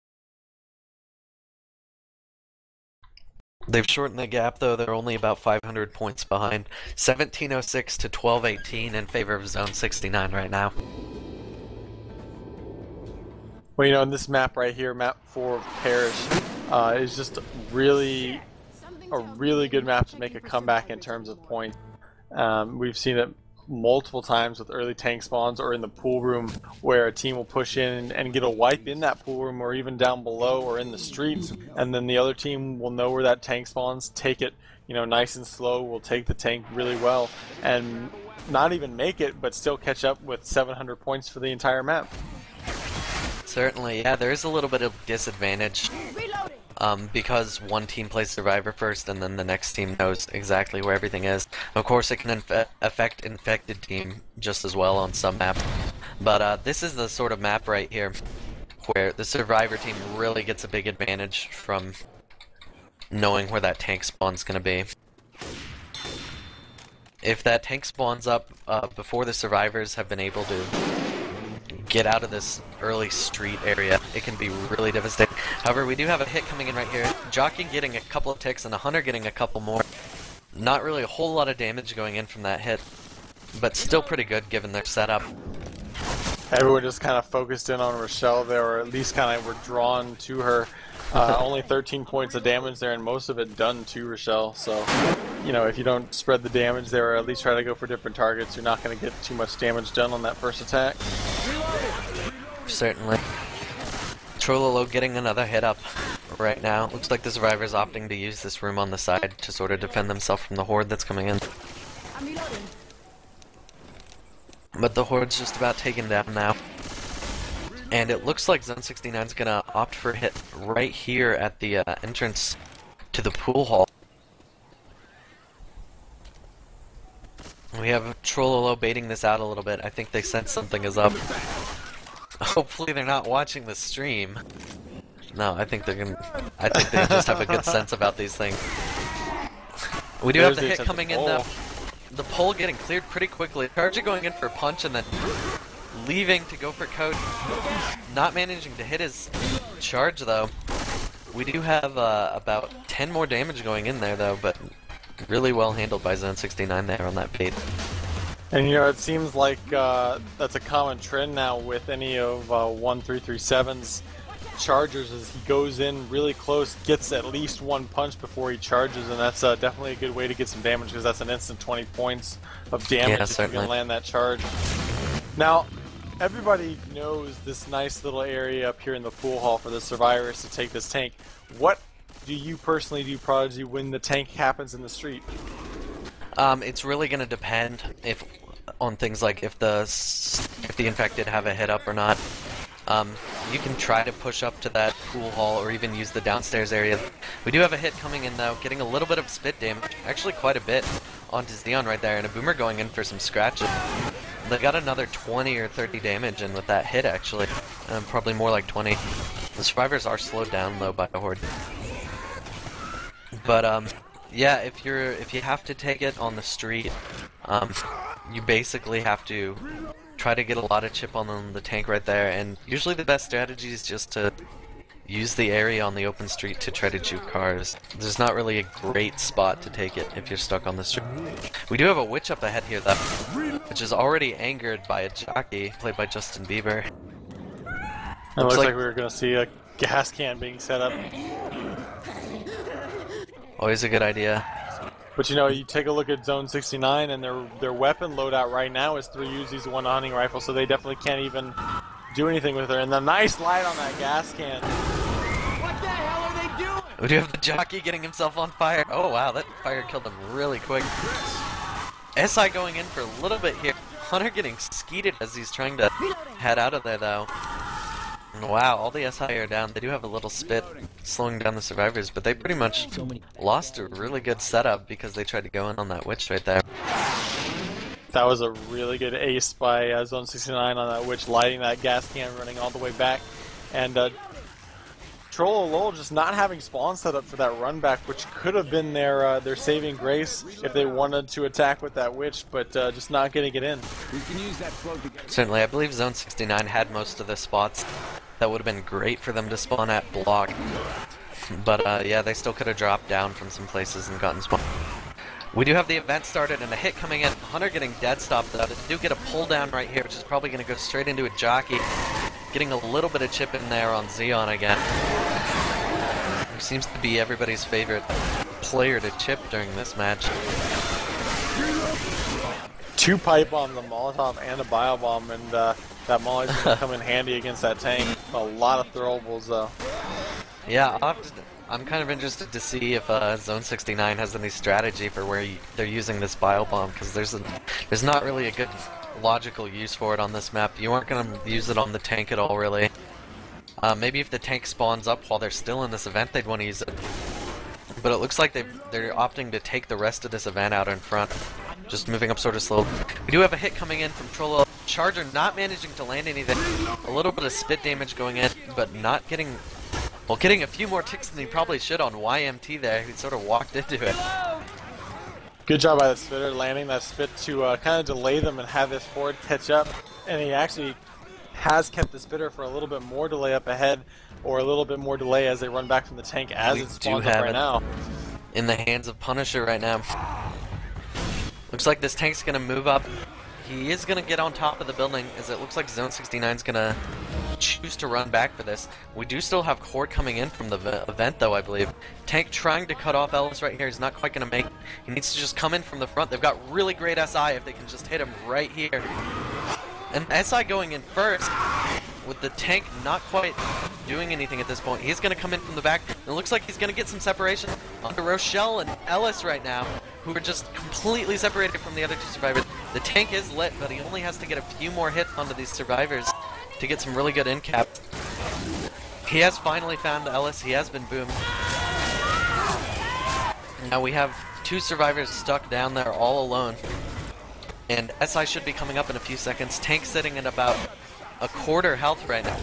They've shortened the gap, though. They're only about 500 points behind. 1706 to 1218 in favor of Zone 69 right now. Well, you know, in this map right here, Map 4 of Parish, is just really a really good map to make a comeback in terms of points. We've seen it multiple times with early tank spawns or in the pool room where a team will push in and get a wipe in that pool room or even down below or in the streets, and then the other team will know where that tank spawns, take it, you know, nice and slow, will take the tank really well and not even make it but still catch up with 700 points for the entire map. Certainly, yeah, there is a little bit of disadvantage because one team plays Survivor first and then the next team knows exactly where everything is. Of course, it can affect Infected team just as well on some maps. But this is the sort of map right here where the Survivor team really gets a big advantage from knowing where that tank spawn's going to be. If that tank spawns up before the Survivors have been able to get out of this early street area, it can be really devastating. However, we do have a hit coming in right here. Jockey getting a couple of ticks and a Hunter getting a couple more. Not really a whole lot of damage going in from that hit, but still pretty good given their setup. Everyone just kind of focused in on Rochelle there, or at least kind of were drawn to her. Only 13 points of damage there, and most of it done to Rochelle. So, you know, if you don't spread the damage there, or at least try to go for different targets, you're not going to get too much damage done on that first attack. Certainly. Trololo getting another hit up right now. Looks like the Survivor's opting to use this room on the side to sort of defend themselves from the horde that's coming in. I'm reloading. But the Horde's just about taken down now. And it looks like Zone 69 is gonna opt for a hit right here at the entrance to the pool hall. We have Trololo baiting this out a little bit. I think they sense something is up. Hopefully they're not watching the stream. No, I think they just have a good sense about these things. We do have the hit coming in though. The pole getting cleared pretty quickly. Charger going in for a punch and then leaving to go for code. Not managing to hit his charge though. We do have about 10 more damage going in there though, but really well handled by Zone 69 there on that bait. And you know, it seems like that's a common trend now with any of 1337's chargers, as he goes in really close, gets at least one punch before he charges, and that's definitely a good way to get some damage, because that's an instant 20 points of damage if you can land that charge. Now, everybody knows this nice little area up here in the pool hall for the survivors to take this tank. What do you personally do, Prodigy, when the tank happens in the street? It's really going to depend on things like if the infected have a hit up or not. You can try to push up to that pool hall or even use the downstairs area. We do have a hit coming in though, getting a little bit of spit damage, actually quite a bit, onto Xeon right there, and a boomer going in for some scratches. They got another 20 or 30 damage in with that hit actually, probably more like 20. The survivors are slowed down though by the Horde. But yeah, if you have to take it on the street, you basically have to try to get a lot of chip on the tank right there, and usually the best strategy is just to use the area on the open street to try to juke cars. There's not really a great spot to take it if you're stuck on the street. We do have a witch up ahead here though, which is already angered by a jockey played by Justin Bieber. It looks like we were going to see a gas can being set up. Always a good idea. But you know, you take a look at Zone 69, and their weapon loadout right now is 3 Uzis, 1 hunting rifle, so they definitely can't even do anything with her. And the nice light on that gas can. What the hell are they doing? We do have the jockey getting himself on fire. Oh wow, that fire killed him really quick. SI going in for a little bit here. Hunter getting skeeted as he's trying to head out of there though. Wow, all the SI are down. They do have a little spit slowing down the survivors, but they pretty much lost a really good setup because they tried to go in on that witch right there. That was a really good ace by Zone 69 on that witch, lighting that gas can, running all the way back. And trololo just not having spawn set up for that run back, which could have been their saving grace if they wanted to attack with that witch, but just not getting it in. We can use that float to Certainly, I believe Zone 69 had most of the spots that would have been great for them to spawn at block. But yeah, they still could have dropped down from some places and gotten spawned. We do have the event started and a hit coming in. Hunter getting dead stopped though. They do get a pull down right here, which is probably going to go straight into a jockey. Getting a little bit of chip in there on Xeon again. He seems to be everybody's favorite player to chip during this match. 2 pipe bombs, a Molotov and a bio bomb, and that Molly's going to come in handy against that tank. A lot of throwables though. Yeah, I'm kind of interested to see if Zone 69 has any strategy for where they're using this bio bomb, because there's not really a good logical use for it on this map. You aren't going to use it on the tank at all, really. Maybe if the tank spawns up while they're still in this event, they'd want to use it. But it looks like they're opting to take the rest of this event out in front. Just moving up sort of slow. We do have a hit coming in from Trololo. Charger not managing to land anything. A little bit of spit damage going in, but not getting... Well, getting a few more ticks than he probably should on YMT there. He sort of walked into it. Good job by the spitter, landing that spit to kind of delay them and have this Horde catch up. And he actually has kept the spitter for a little bit more delay up ahead, or a little bit more delay as they run back from the tank as it spawns up right now. In the hands of Punisher right now. Looks like this tank's going to move up. He is going to get on top of the building, as it looks like Zone 69 is going to choose to run back for this. We do still have Horde coming in from the event, though, I believe. Tank trying to cut off Ellis right here. He's not quite going to make it. He needs to just come in from the front. They've got really great SI if they can just hit him right here. And SI going in first, with the tank not quite doing anything at this point. He's going to come in from the back. It looks like he's going to get some separation onto Rochelle and Ellis right now, who are just completely separated from the other two survivors. The tank is lit, but he only has to get a few more hits onto these survivors to get some really good end caps. He has finally found Ellis. He has been boomed. Now we have two survivors stuck down there all alone. And SI should be coming up in a few seconds. Tank sitting at about a quarter health right now.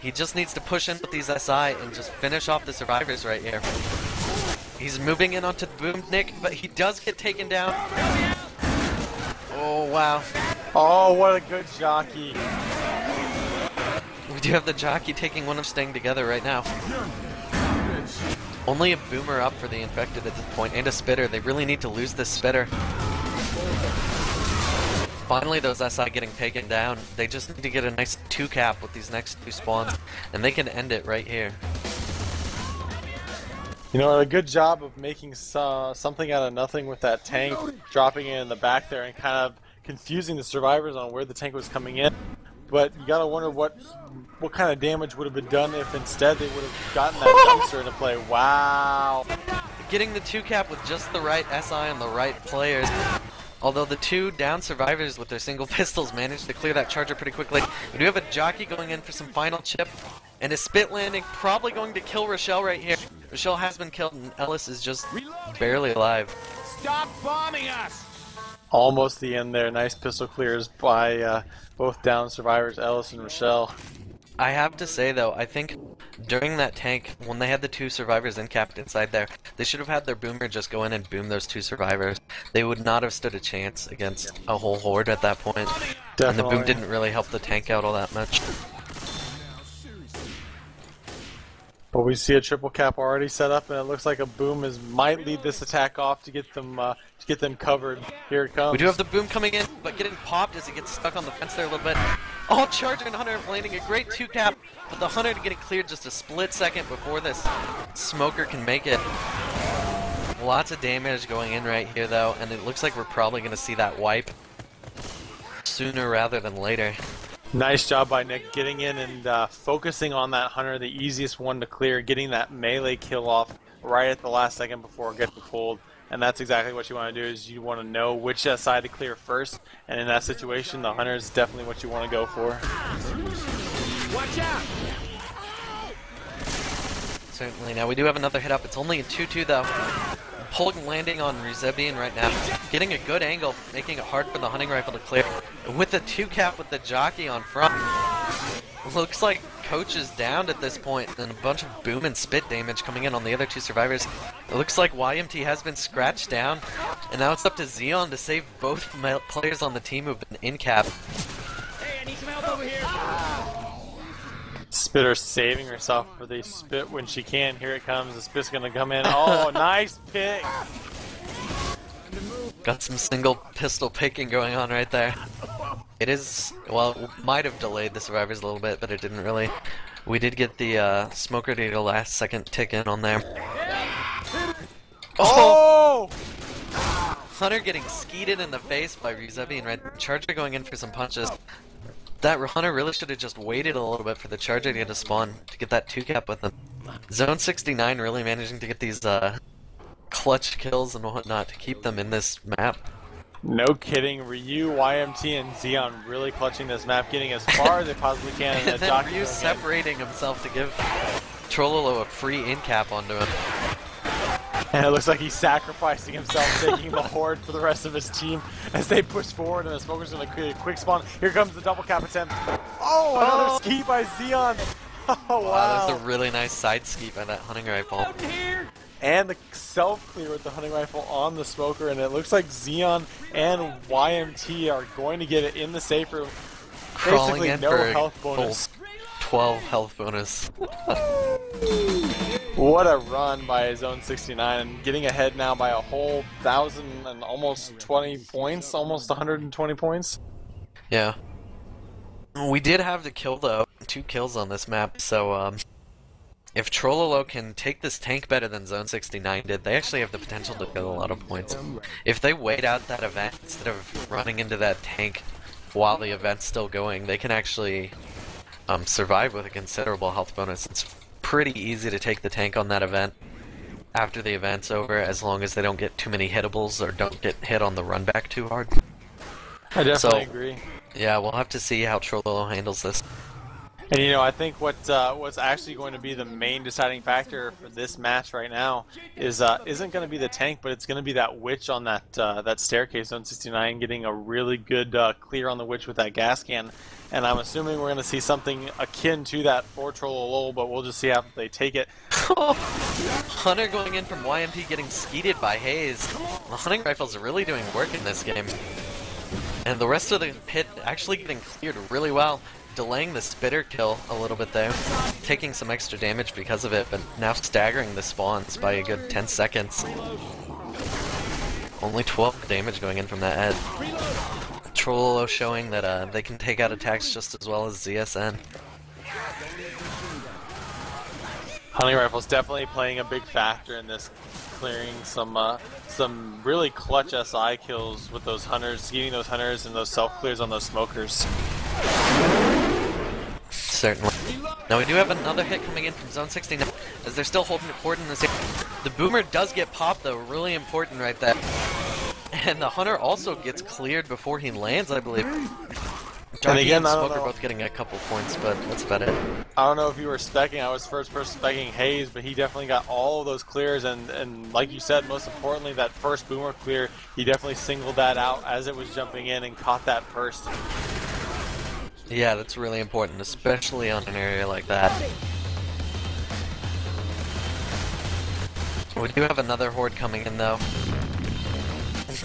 He just needs to push in with these SI and just finish off the survivors right here. He's moving in onto the boom, Nick, but he does get taken down. Oh, wow. Oh, what a good jockey. We do have the jockey taking one of staying together right now. Only a boomer up for the infected at this point, and a spitter. They really need to lose this spitter. Finally, those SI getting taken down. They just need to get a nice 2-cap with these next two spawns, and they can end it right here. You know, a good job of making something out of nothing with that tank, dropping it in the back there and kind of confusing the survivors on where the tank was coming in. But you gotta wonder what kind of damage would have been done if instead they would have gotten that dumpster into play. Wow. Getting the 2-cap with just the right SI and the right players. Although the two down survivors with their single pistols managed to clear that charger pretty quickly. We do have a jockey going in for some final chip. And a spit landing, probably going to kill Rochelle right here. Rochelle has been killed, and Ellis is just barely alive. Stop bombing us! Almost the end there. Nice pistol clears by both down survivors, Ellis and Rochelle. I have to say, though, I think during that tank, when they had the two survivors capped inside there, they should have had their boomer just go in and boom those two survivors. They would not have stood a chance against a whole horde at that point. Definitely. And the boom didn't really help the tank out all that much. But we see a triple cap already set up, and it looks like a boom might lead this attack off to get them covered. Here it comes. We do have the boom coming in, but getting popped as he gets stuck on the fence there a little bit. Oh, Charger and Hunter landing a great 2-cap, but the Hunter getting cleared just a split second before this smoker can make it. Lots of damage going in right here, though, and it looks like we're probably going to see that wipe sooner rather than later. Nice job by Nick getting in and focusing on that Hunter, the easiest one to clear, getting that melee kill off right at the last second before getting pulled. And that's exactly what you want to do, is you want to know which side to clear first. And in that situation, the Hunter is definitely what you want to go for. Watch out! Certainly. Now we do have another hit up. It's only a 2-2 though. Pull landing on Ruzebian right now. Getting a good angle, making it hard for the hunting rifle to clear. With the 2-cap with the jockey on front. Looks like Coach is down at this point, and a bunch of boom and spit damage coming in on the other two survivors. It looks like YMT has been scratched down, and now it's up to Xeon to save both players on the team who've been in cap. Hey, I need some help over here! Spitter saving herself for the spit when she can. Here it comes. The spit's going to come in. Oh, nice pick. Got some single pistol picking going on right there. It is, well, it might have delayed the survivors a little bit, but it didn't really. We did get the smoker to get a last second tick in on there. Oh! Hunter getting skeeted in the face by Ruzebian, right? Charger going in for some punches. That Hunter really should have just waited a little bit for the Charger to get a spawn to get that 2-cap with him. Zone 69 really managing to get these clutch kills and whatnot to keep them in this map. No kidding. Ryu, YMT, and Xeon really clutching this map, getting as far as they possibly can. And then Ryu separating himself to give Trololo a free in-cap onto him. And it looks like he's sacrificing himself, taking the horde for the rest of his team as they push forward, and the smoker's going to create a quick spawn. Here comes the double cap attempt. Oh, another ski by Xeon. Oh, wow. That was a really nice side ski by that hunting rifle. And the self-clear with the hunting rifle on the smoker, and it looks like Xeon and YMT are going to get it in the safe room. Crawling Basically in no for health bonus. 12 health bonus. What a run by Zone 69, and getting ahead now by a whole 1,000 and almost 20 points, almost 120 points. Yeah. We did have the kill though, 2 kills on this map, so if Trololo can take this tank better than Zone 69 did, they actually have the potential to kill a lot of points. If they wait out that event instead of running into that tank while the event's still going, they can actually survive with a considerable health bonus. It's pretty easy to take the tank on that event. after the event's over, as long as they don't get too many hitables or don't get hit on the run back too hard. I definitely agree. Yeah, we'll have to see how Trololo handles this. And you know, I think what's actually going to be the main deciding factor for this match right now is isn't going to be the tank, but it's going to be that witch on that staircase, Zone 69, getting a really good clear on the witch with that gas can. And I'm assuming we're going to see something akin to that for Trololo, but we'll just see how they take it. Hunter going in from YMP getting skeeted by Hayes. The hunting rifles are really doing work in this game. And the rest of the pit actually getting cleared really well, delaying the spitter kill a little bit there, taking some extra damage because of it, but now staggering the spawns by a good 10 seconds. Only 12 damage going in from that head. Trololo showing that they can take out attacks just as well as ZSN. Hunting rifles definitely playing a big factor in this, clearing some really clutch SI kills with those hunters, getting those hunters and those self clears on those smokers. Certainly. Now we do have another hit coming in from Zone 69 as they're still holding in this. The boomer does get popped though, really important right there. And the hunter also gets cleared before he lands, I believe. Darky and Smoke are both getting a couple points, but that's about it. I don't know if you were specking, I was first person specking Hayes, but he definitely got all of those clears, and like you said, most importantly, that first boomer clear, he definitely singled that out as it was jumping in and caught that first. Yeah, that's really important, especially on an area like that. We do have another horde coming in though.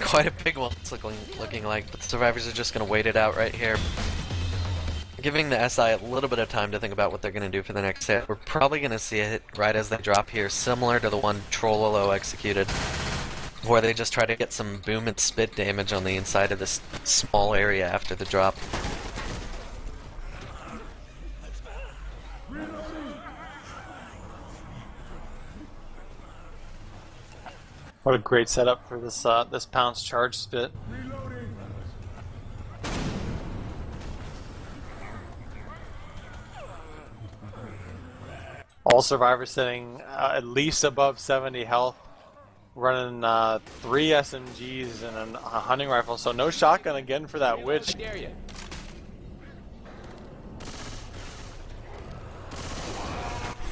Quite a big one it's looking like, but the survivors are just going to wait it out right here. Giving the SI a little bit of time to think about what they're going to do for the next hit. We're probably going to see a hit right as they drop here, similar to the one Trololo executed, where they just try to get some boom and spit damage on the inside of this small area after the drop. What a great setup for this this pounce charge spit. All survivors sitting at least above 70 health, running 3 SMGs and a hunting rifle, so no shotgun again for that witch.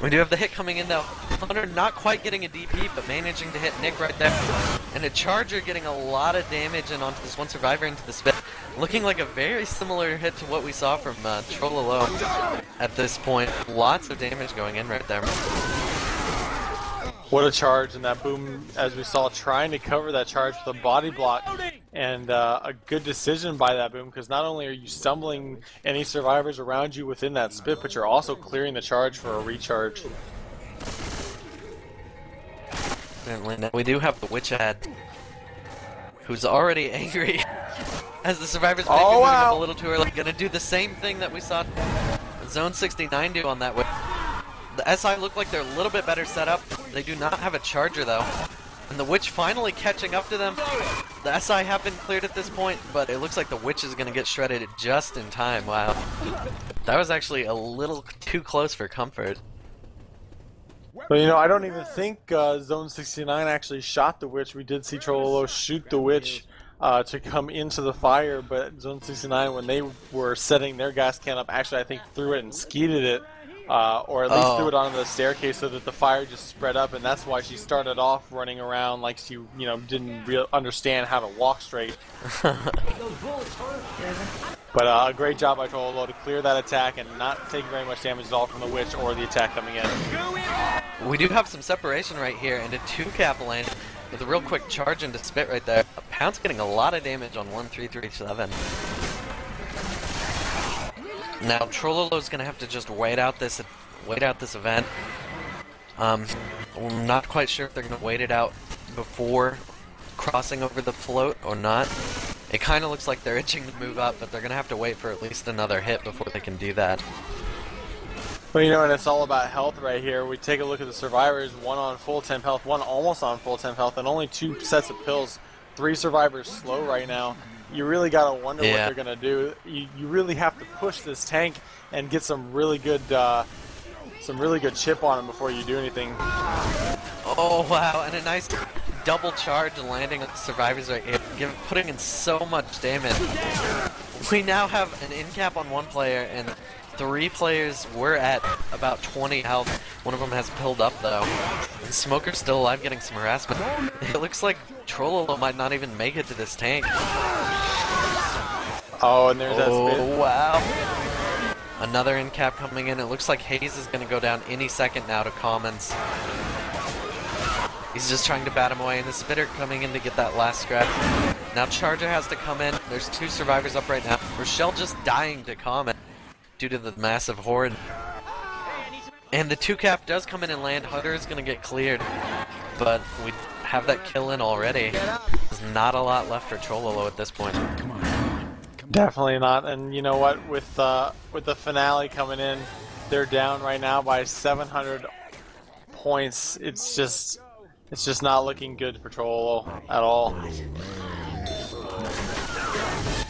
We do have the hit coming in though. Hunter not quite getting a DP, but managing to hit Nick right there. And a Charger getting a lot of damage in onto this one survivor into the spit. Looking like a very similar hit to what we saw from Trololo at this point. Lots of damage going in right there. What a charge, and that boom, as we saw, trying to cover that charge with a body block, and a good decision by that boom, because not only are you stumbling any survivors around you within that spit, but you're also clearing the charge for a recharge. Now we do have the Witch Ad, who's already angry as the survivors make moving up a little too early. Gonna do the same thing that we saw Zone 69 do on that Witch. The SI look like they're a little bit better set up. They do not have a Charger though. And the Witch finally catching up to them. The SI have been cleared at this point, but it looks like the Witch is going to get shredded just in time. Wow. That was actually a little too close for comfort. But you know, I don't even think Zone 69 actually shot the Witch. We did see Trololo shoot the Witch to come into the fire, but Zone 69, when they were setting their gas can up, actually I think threw it and skeeted it. Or at least threw it onto the staircase so that the fire just spread up, and that's why she started off running around like she, didn't understand how to walk straight. But a great job by Trololo to clear that attack and not take very much damage at all from the Witch or the attack coming in. We do have some separation right here, and a 2-cap lane with a real quick charge into spit right there. Pounce getting a lot of damage on 1337. Now Trololo's gonna have to just wait out this event. I'm not quite sure if they're gonna wait it out before crossing over the float or not. It kind of looks like they're itching to move up, but they're gonna have to wait for at least another hit before they can do that. Well, and it's all about health right here. We take a look at the survivors, one on full temp health, one almost on full temp health, and only 2 sets of pills. 3 survivors slow right now. You really gotta wonder what they're gonna do. You really have to push this tank and get some really good chip on them before you do anything. Oh wow, and a nice double charge landing on the survivors right here, putting in so much damage. We now have an in cap on one player, and 3 players were at about 20 health. One of them has pilled up though. And Smoker's still alive, getting some harassment. It looks like Trololo might not even make it to this tank. Oh, and there's that spit. Oh wow. Another in cap coming in. It looks like Hayes is going to go down any second now to Commons. He's just trying to bat him away, and the Spitter coming in to get that last scratch. Now Charger has to come in. There's 2 survivors up right now. Rochelle just dying to Common due to the massive horde. And the 2 cap does come in and land. Hunter is going to get cleared, but we have that kill in already. There's not a lot left for Trololo at this point. Definitely not. And you know what? With the finale coming in, they're down right now by 700 points. It's just not looking good for Trololo at all.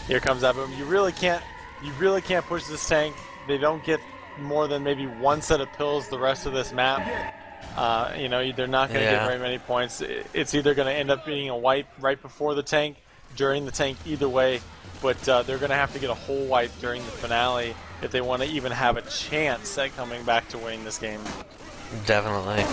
Here comes that boom. You really can't push this tank. They don't get more than maybe 1 set of pills the rest of this map. You know, they're not going to get very many points. It's either going to end up being a wipe right before the tank, during the tank, either way. But they're going to have to get a whole wipe during the finale if they want to even have a chance at coming back to winning this game. Definitely.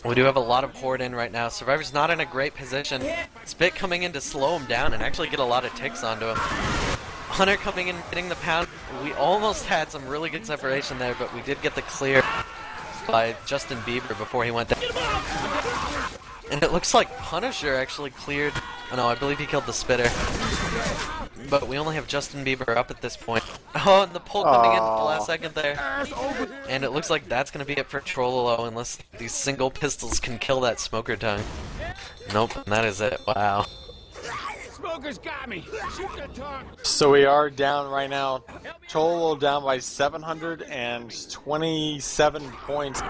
We do have a lot of horde in right now. Survivor's not in a great position. Spit coming in to slow him down and actually get a lot of ticks onto him. Hunter coming in, getting the pound. We almost had some really good separation there, but we did get the clear by Justin Bieber before he went down. And it looks like Punisher actually cleared. Oh no, I believe he killed the Spitter. But we only have Justin Bieber up at this point. Oh, and the pull coming in at the last second there. And it looks like that's going to be it for Trololo unless these single pistols can kill that Smoker tongue. Nope, and that is it. Wow. Smoker's got me. Shoot the tongue. So we are down right now. Trololo down by 727 points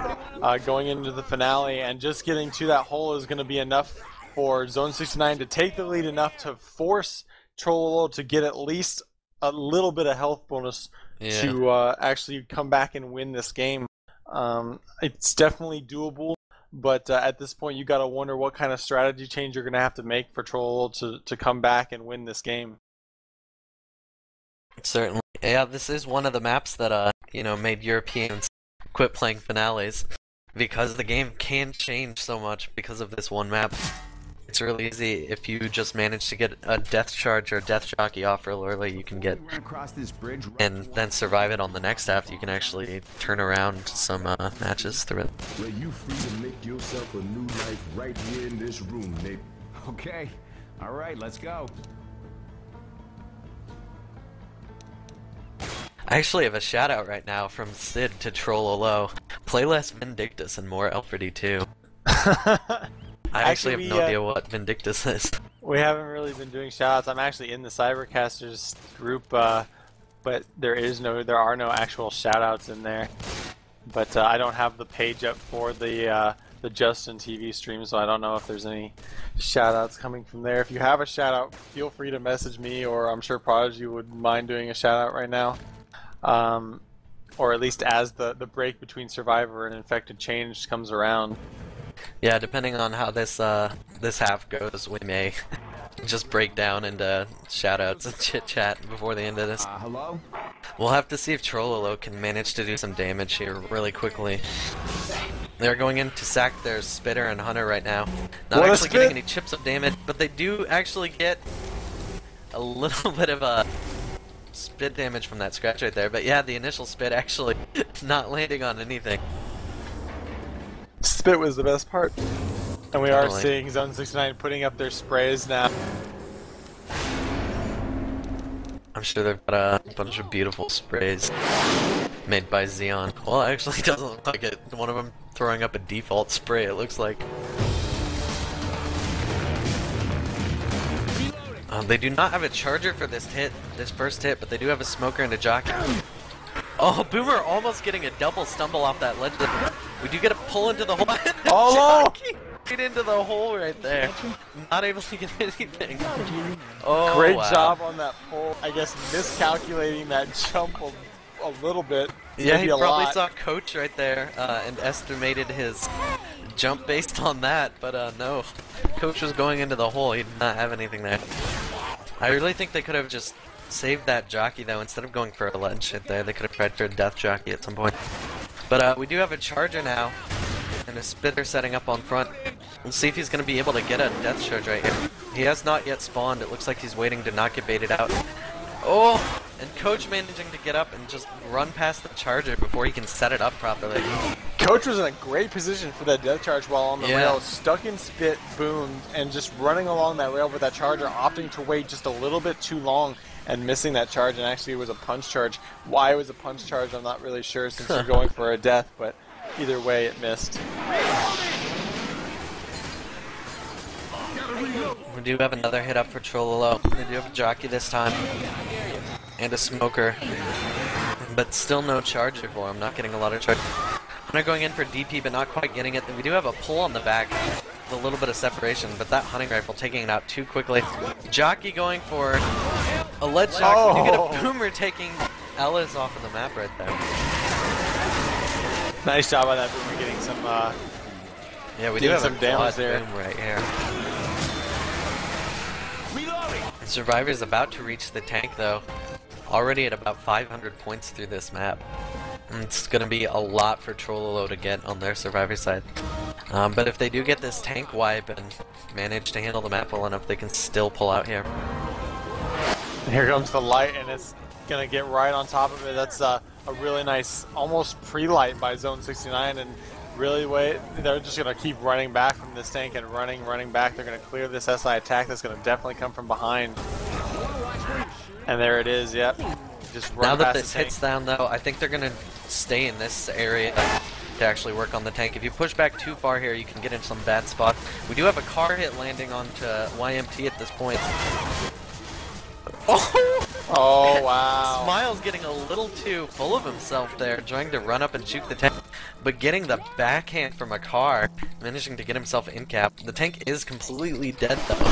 going into the finale, and just getting to that hole is going to be enough for Zone 69 to take the lead enough to force Trololo to get at least a little bit of health bonus to actually come back and win this game. It's definitely doable, but at this point you got to wonder what kind of strategy change you're going to have to make for Trololo to come back and win this game. Certainly. Yeah, this is one of the maps that you know, made Europeans quit playing finales, because the game can change so much because of this one map. It's really easy if you just manage to get a death charge or death jockey off real early. You can get, and then survive it on the next half. You can actually turn around some matches through it. Well, you free to make yourself a new life right here in this room, Nate. Okay. All right, let's go. I actually have a shout out right now from Sid to Trololo. Play less Vindictus and more L4D2. I actually have no idea what Vindictus is. We haven't really been doing shoutouts. I'm actually in the Cybercasters group, but there are no actual shoutouts in there. But I don't have the page up for the Justin TV stream, so I don't know if there's any shoutouts coming from there. If you have a shoutout, feel free to message me, or I'm sure Prodigy would mind doing a shoutout right now. Or at least as the break between Survivor and Infected Change comes around. Yeah, depending on how this half goes, we may just break down into shoutouts and chit-chat before the end of this. Hello? We'll have to see if Trololo can manage to do some damage here really quickly. They're going in to sack their Spitter and Hunter right now. Not actually getting any chips of damage, but they do actually get a little bit of a spit damage from that scratch right there. But yeah, the initial spit actually not landing on anything. Spit was the best part. And we are seeing Zone 69 putting up their sprays now. I'm sure they've got a bunch of beautiful sprays made by Xeon. Well, it actually doesn't look like it. One of them throwing up a default spray, it looks like. They do not have a charger for this first hit, but they do have a smoker and a jockey. Oh, Boomer almost getting a double stumble off that ledge. We do get a pull into the hole. Oh, Get into the hole right there. Not able to get anything. Oh, great job on that pull. I guess miscalculating that jump a little bit. Yeah, he probably saw Coach right there and estimated his jump based on that, but no. Coach was going into the hole, he did not have anything there. I really think they could have just saved that jockey though, instead of going for a ledge hit there. They could have tried for a death jockey at some point. But we do have a charger now, and a spitter setting up on front. We'll see if he's going to be able to get a death charge right here. He has not yet spawned. It looks like he's waiting to not get baited out. Oh! And Coach managing to get up and just run past the charger before he can set it up properly. Coach was in a great position for that death charge while on the rail, stuck in spit, boomed, and just running along that rail with that charger, opting to wait just a little bit too long and missing that charge, and actually it was a punch charge. Why it was a punch charge, I'm not really sure since you're going for a death, but either way it missed. We do have another hit up for Trololo. We do have a jockey this time. And a smoker. But still no charger for him, not getting a lot of charge. Hunter going in for DP, but not quite getting it. We do have a pull on the back with a little bit of separation, but that hunting rifle taking it out too quickly. Jockey going for a ledge shock. We do get a boomer taking Ellis off of the map right there. Nice job on that boomer getting some yeah, we do have some damage there. Boom right here. The Survivor's about to reach the tank though. Already at about 500 points through this map. And it's going to be a lot for Trololo to get on their Survivor side. But if they do get this tank wipe and manage to handle the map well enough, they can still pull out here. Here comes the light, and it's going to get right on top of it. That's a really nice, almost pre-light by Zone 69, and really they're just going to keep running back from this tank and running back. They're going to clear this SI attack that's going to definitely come from behind. And there it is, yep. Just run now that past this hits down though, I think they're going to stay in this area to actually work on the tank. If you push back too far here, you can get in some bad spots. We do have a car hit landing onto YMT at this point. Oh, wow. Smiles getting a little too full of himself there, trying to run up and juke the tank, but getting the backhand from a car, managing to get himself in cap. The tank is completely dead though.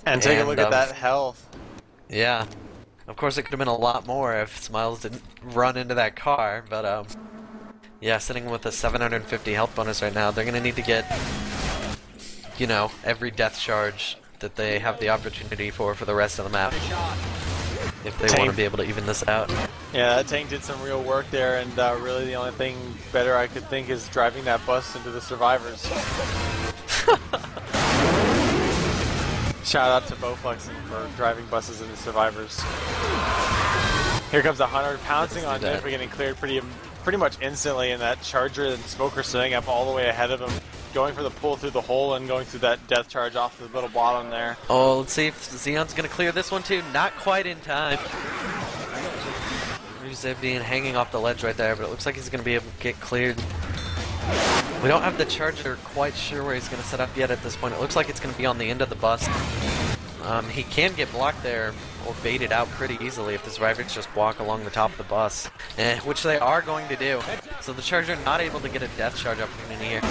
And take a look at that health. Yeah. Of course it could have been a lot more if Smiles didn't run into that car, but yeah, sitting with a 750 health bonus right now, they're gonna need to get, you know, every death charge that they have the opportunity for the rest of the map, if they want to be able to even this out. Yeah, that tank did some real work there, and really the only thing better I could think is driving that bus into the Survivors. Shout out to Bowflexing for driving buses into Survivors. Here comes the Hunter pouncing on Nymph, getting cleared pretty much instantly, and that Charger and Smoker sitting up all the way ahead of him, going for the pull through the hole and going through that death charge off the little bottom there. Oh, let's see if Xeon's gonna clear this one too. Not quite in time. Zebian hanging off the ledge right there, but it looks like he's gonna be able to get cleared. We don't have the Charger quite sure where he's going to set up yet at this point. It looks like it's going to be on the end of the bus. He can get blocked there or baited out pretty easily if the Survivors just walk along the top of the bus, which they are going to do. So the Charger not able to get a death charge up in here.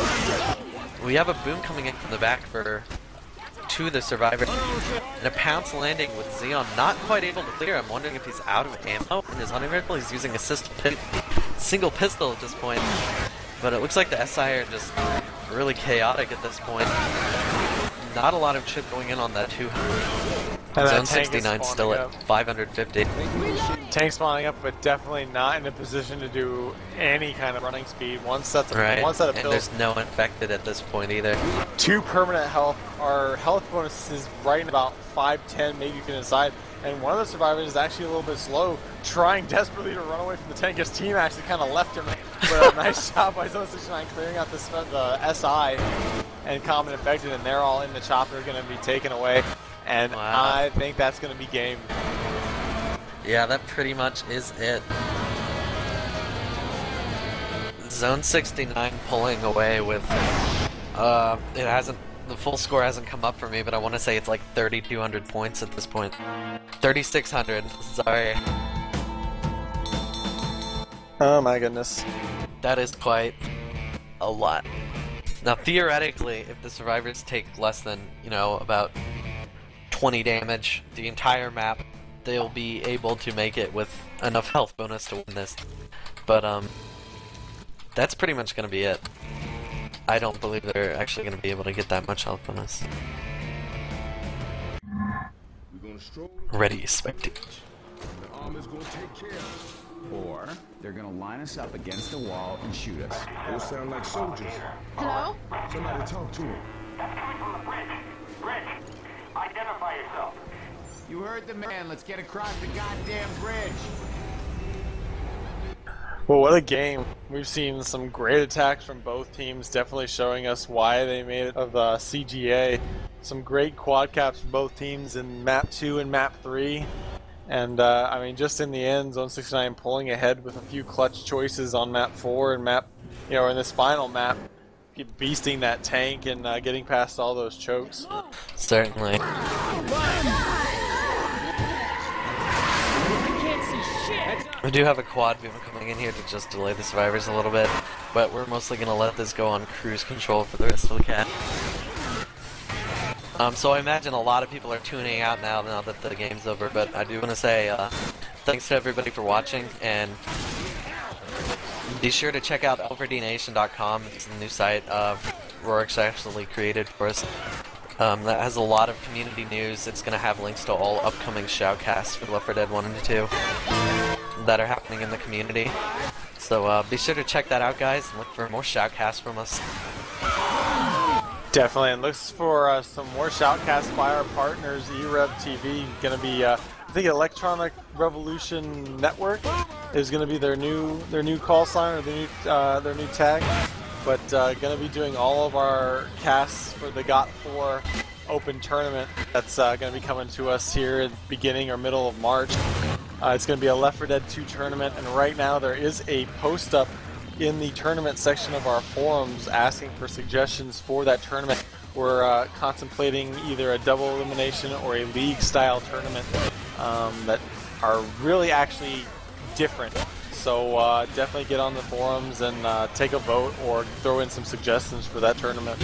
We have a boom coming in from the back to the Survivor, and a pounce landing with Xeon not quite able to clear. I'm wondering if he's out of ammo in his hunting rifle. He's using a single pistol at this point. But it looks like the SI are just really chaotic at this point. Not a lot of chip going in on that 200. Zone 69 still at 550. Tank spawning up, but definitely not in a position to do any kind of running speed. One set of pills. And there's no infected at this point either. 2 permanent health. Our health bonus is right in about 5-10, maybe even inside. And one of the Survivors is actually a little bit slow, trying desperately to run away from the tank. His team actually kind of left him. But a nice job by Zone 69 clearing out the SI and Common Infected, and they're all in the chopper, going to be taken away. And I think that's going to be game. Yeah, that pretty much is it. Zone 69 pulling away with, the full score hasn't come up for me, but I want to say it's like 3,200 points at this point. 3,600, sorry. Oh my goodness. That is quite a lot. Now theoretically, if the Survivors take less than, you know, about 20 damage the entire map, they'll be able to make it with enough health bonus to win this. But that's pretty much gonna be it. I don't believe they're actually going to be able to get that much help on us. We're gonna stroll. Ready, spectate. The armor's gonna take care of Or they're gonna line us up against the wall and shoot us. it. Those sound like soldiers. Hello? Somebody talk to him. That's coming from the bridge. Bridge, identify yourself. You heard the man. Let's get across the goddamn bridge. Well, what a game. We've seen some great attacks from both teams, definitely showing us why they made it of CGA. Some great quad caps from both teams in Map 2 and Map 3. And, I mean, just in the end, Zone 69 pulling ahead with a few clutch choices on Map 4 and in this final map, beasting that tank and getting past all those chokes. Certainly. We do have a quad beam coming in here to just delay the survivors a little bit, but we're mostly going to let this go on cruise control for the rest of the cat. So I imagine a lot of people are tuning out now that the game's over, but I do want to say thanks to everybody for watching, and be sure to check out L4D2.com. It's a new site Rorek's actually created for us. That has a lot of community news. It's going to have links to all upcoming Shoutcasts for Left 4 Dead 1 and 2 that are happening in the community. So be sure to check that out, guys, and look for more Shoutcasts from us. Definitely, and looks for some more Shoutcasts by our partners, eRev TV. Going to be, I think, Electronic Revolution Network is going to be their new call sign or their new tag. But going to be doing all of our casts for the GOT4 Open Tournament. That's going to be coming to us here at the beginning or middle of March. It's going to be a Left 4 Dead 2 tournament, and right now there is a post up in the tournament section of our forums asking for suggestions for that tournament. We're contemplating either a double elimination or a league-style tournament that are really actually different. So definitely get on the forums and take a vote or throw in some suggestions for that tournament.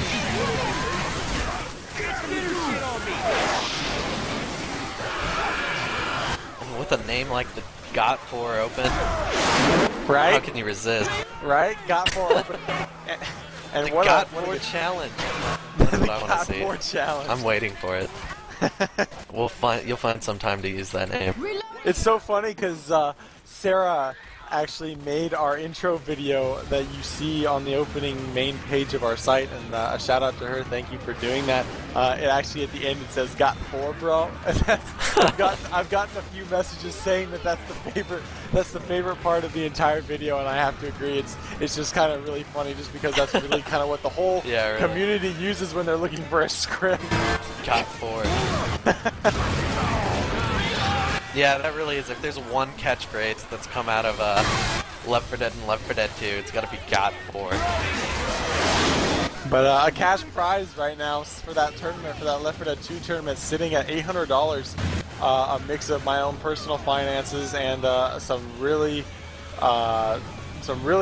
With a name like the GOT4 Open, right? How can you resist? Right? GOT4 Open. And The what GOT4 a challenge. That's what I want to see. GOT4 challenge. I'm waiting for it. You'll find some time to use that name. It's so funny because Sarah actually made our intro video that you see on the opening main page of our site, and a shout out to her. Thank you for doing that. It actually at the end it says "GOT4, bro." And I've gotten a few messages saying that's the favorite part of the entire video, and I have to agree. It's just kind of really funny, just because that's really kind of what the whole community uses when they're looking for a script. GOT4. Yeah, that really is. If there's one catchphrase that's come out of Left 4 Dead and Left 4 Dead 2, it's got to be GOT4. But a cash prize right now for that tournament, for that Left 4 Dead 2 tournament, sitting at $800. A mix of my own personal finances and some really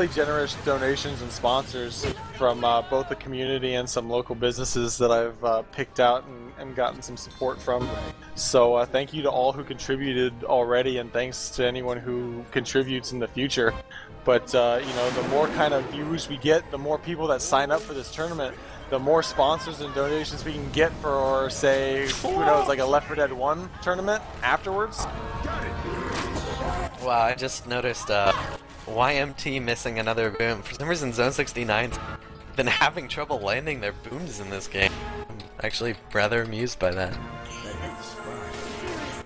generous donations and sponsors from both the community and some local businesses that I've picked out and gotten some support from. So thank you to all who contributed already, and thanks to anyone who contributes in the future. But the more kind of views we get, the more people that sign up for this tournament, the more sponsors and donations we can get for, say, who knows, like a Left 4 Dead 1 tournament afterwards. Wow, I just noticed YMT missing another boom. For some reason, Zone 69's been having trouble landing their booms in this game. I'm actually rather amused by that.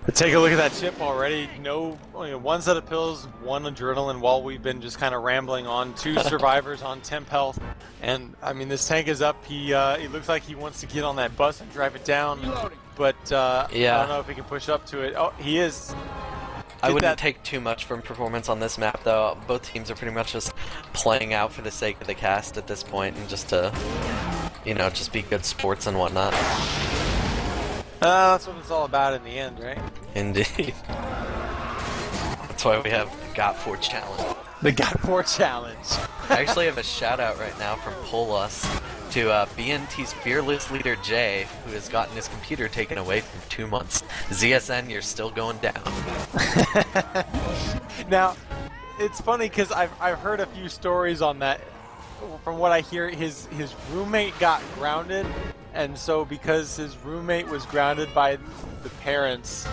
But take a look at that chip already. One set of pills, one adrenaline while we've been just kind of rambling on. 2 survivors on temp health. And, I mean, this tank is up. He looks like he wants to get on that bus and drive it down. But I don't know if he can push up to it. Oh, he is. I wouldn't take too much from performance on this map, though. Both teams are pretty much just playing out for the sake of the cast at this point, and just to, just be good sports and whatnot. That's what it's all about in the end, right? Indeed. That's why we have the GOT4 challenge. The GOT4 challenge. I actually have a shout out right now from Polus to BNT's fearless leader Jay, who has gotten his computer taken away for 2 months. ZSN, you're still going down. Now, it's funny because I've heard a few stories on that from what I hear, his roommate got grounded, and so because his roommate was grounded by the parents,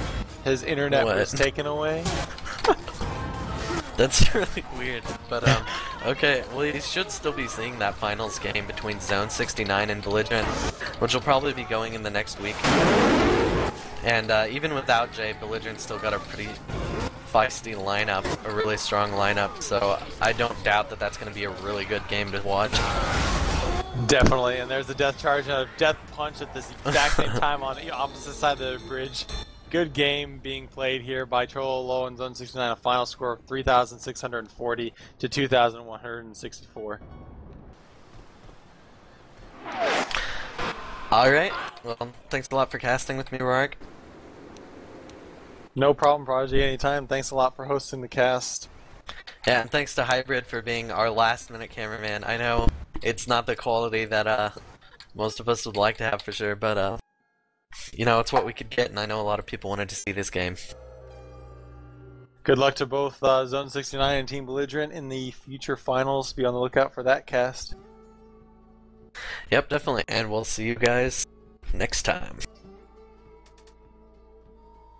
his internet was taken away. That's really weird, but okay, well you should still be seeing that finals game between Zone 69 and Belligerent, which will probably be going in the next week. And even without Jay, Belligerent still got a pretty feisty lineup, a really strong lineup, so I don't doubt that that's going to be a really good game to watch. Definitely, and there's a death charge and a death punch at this exact same time on the opposite side of the bridge. Good game being played here by Trololo and Zone 69, a final score of 3,640 to 2,164. Alright, well, thanks a lot for casting with me, Rorek. No problem, Prodigy, anytime. Thanks a lot for hosting the cast. Yeah, and thanks to Hybrid for being our last-minute cameraman. I know it's not the quality that most of us would like to have for sure, but you know, it's what we could get, and I know a lot of people wanted to see this game. Good luck to both Zone 69 and Team Belligerent in the future finals. Be on the lookout for that cast. Yep, definitely, and we'll see you guys next time.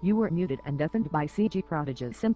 You were muted and deafened by ProdigySim.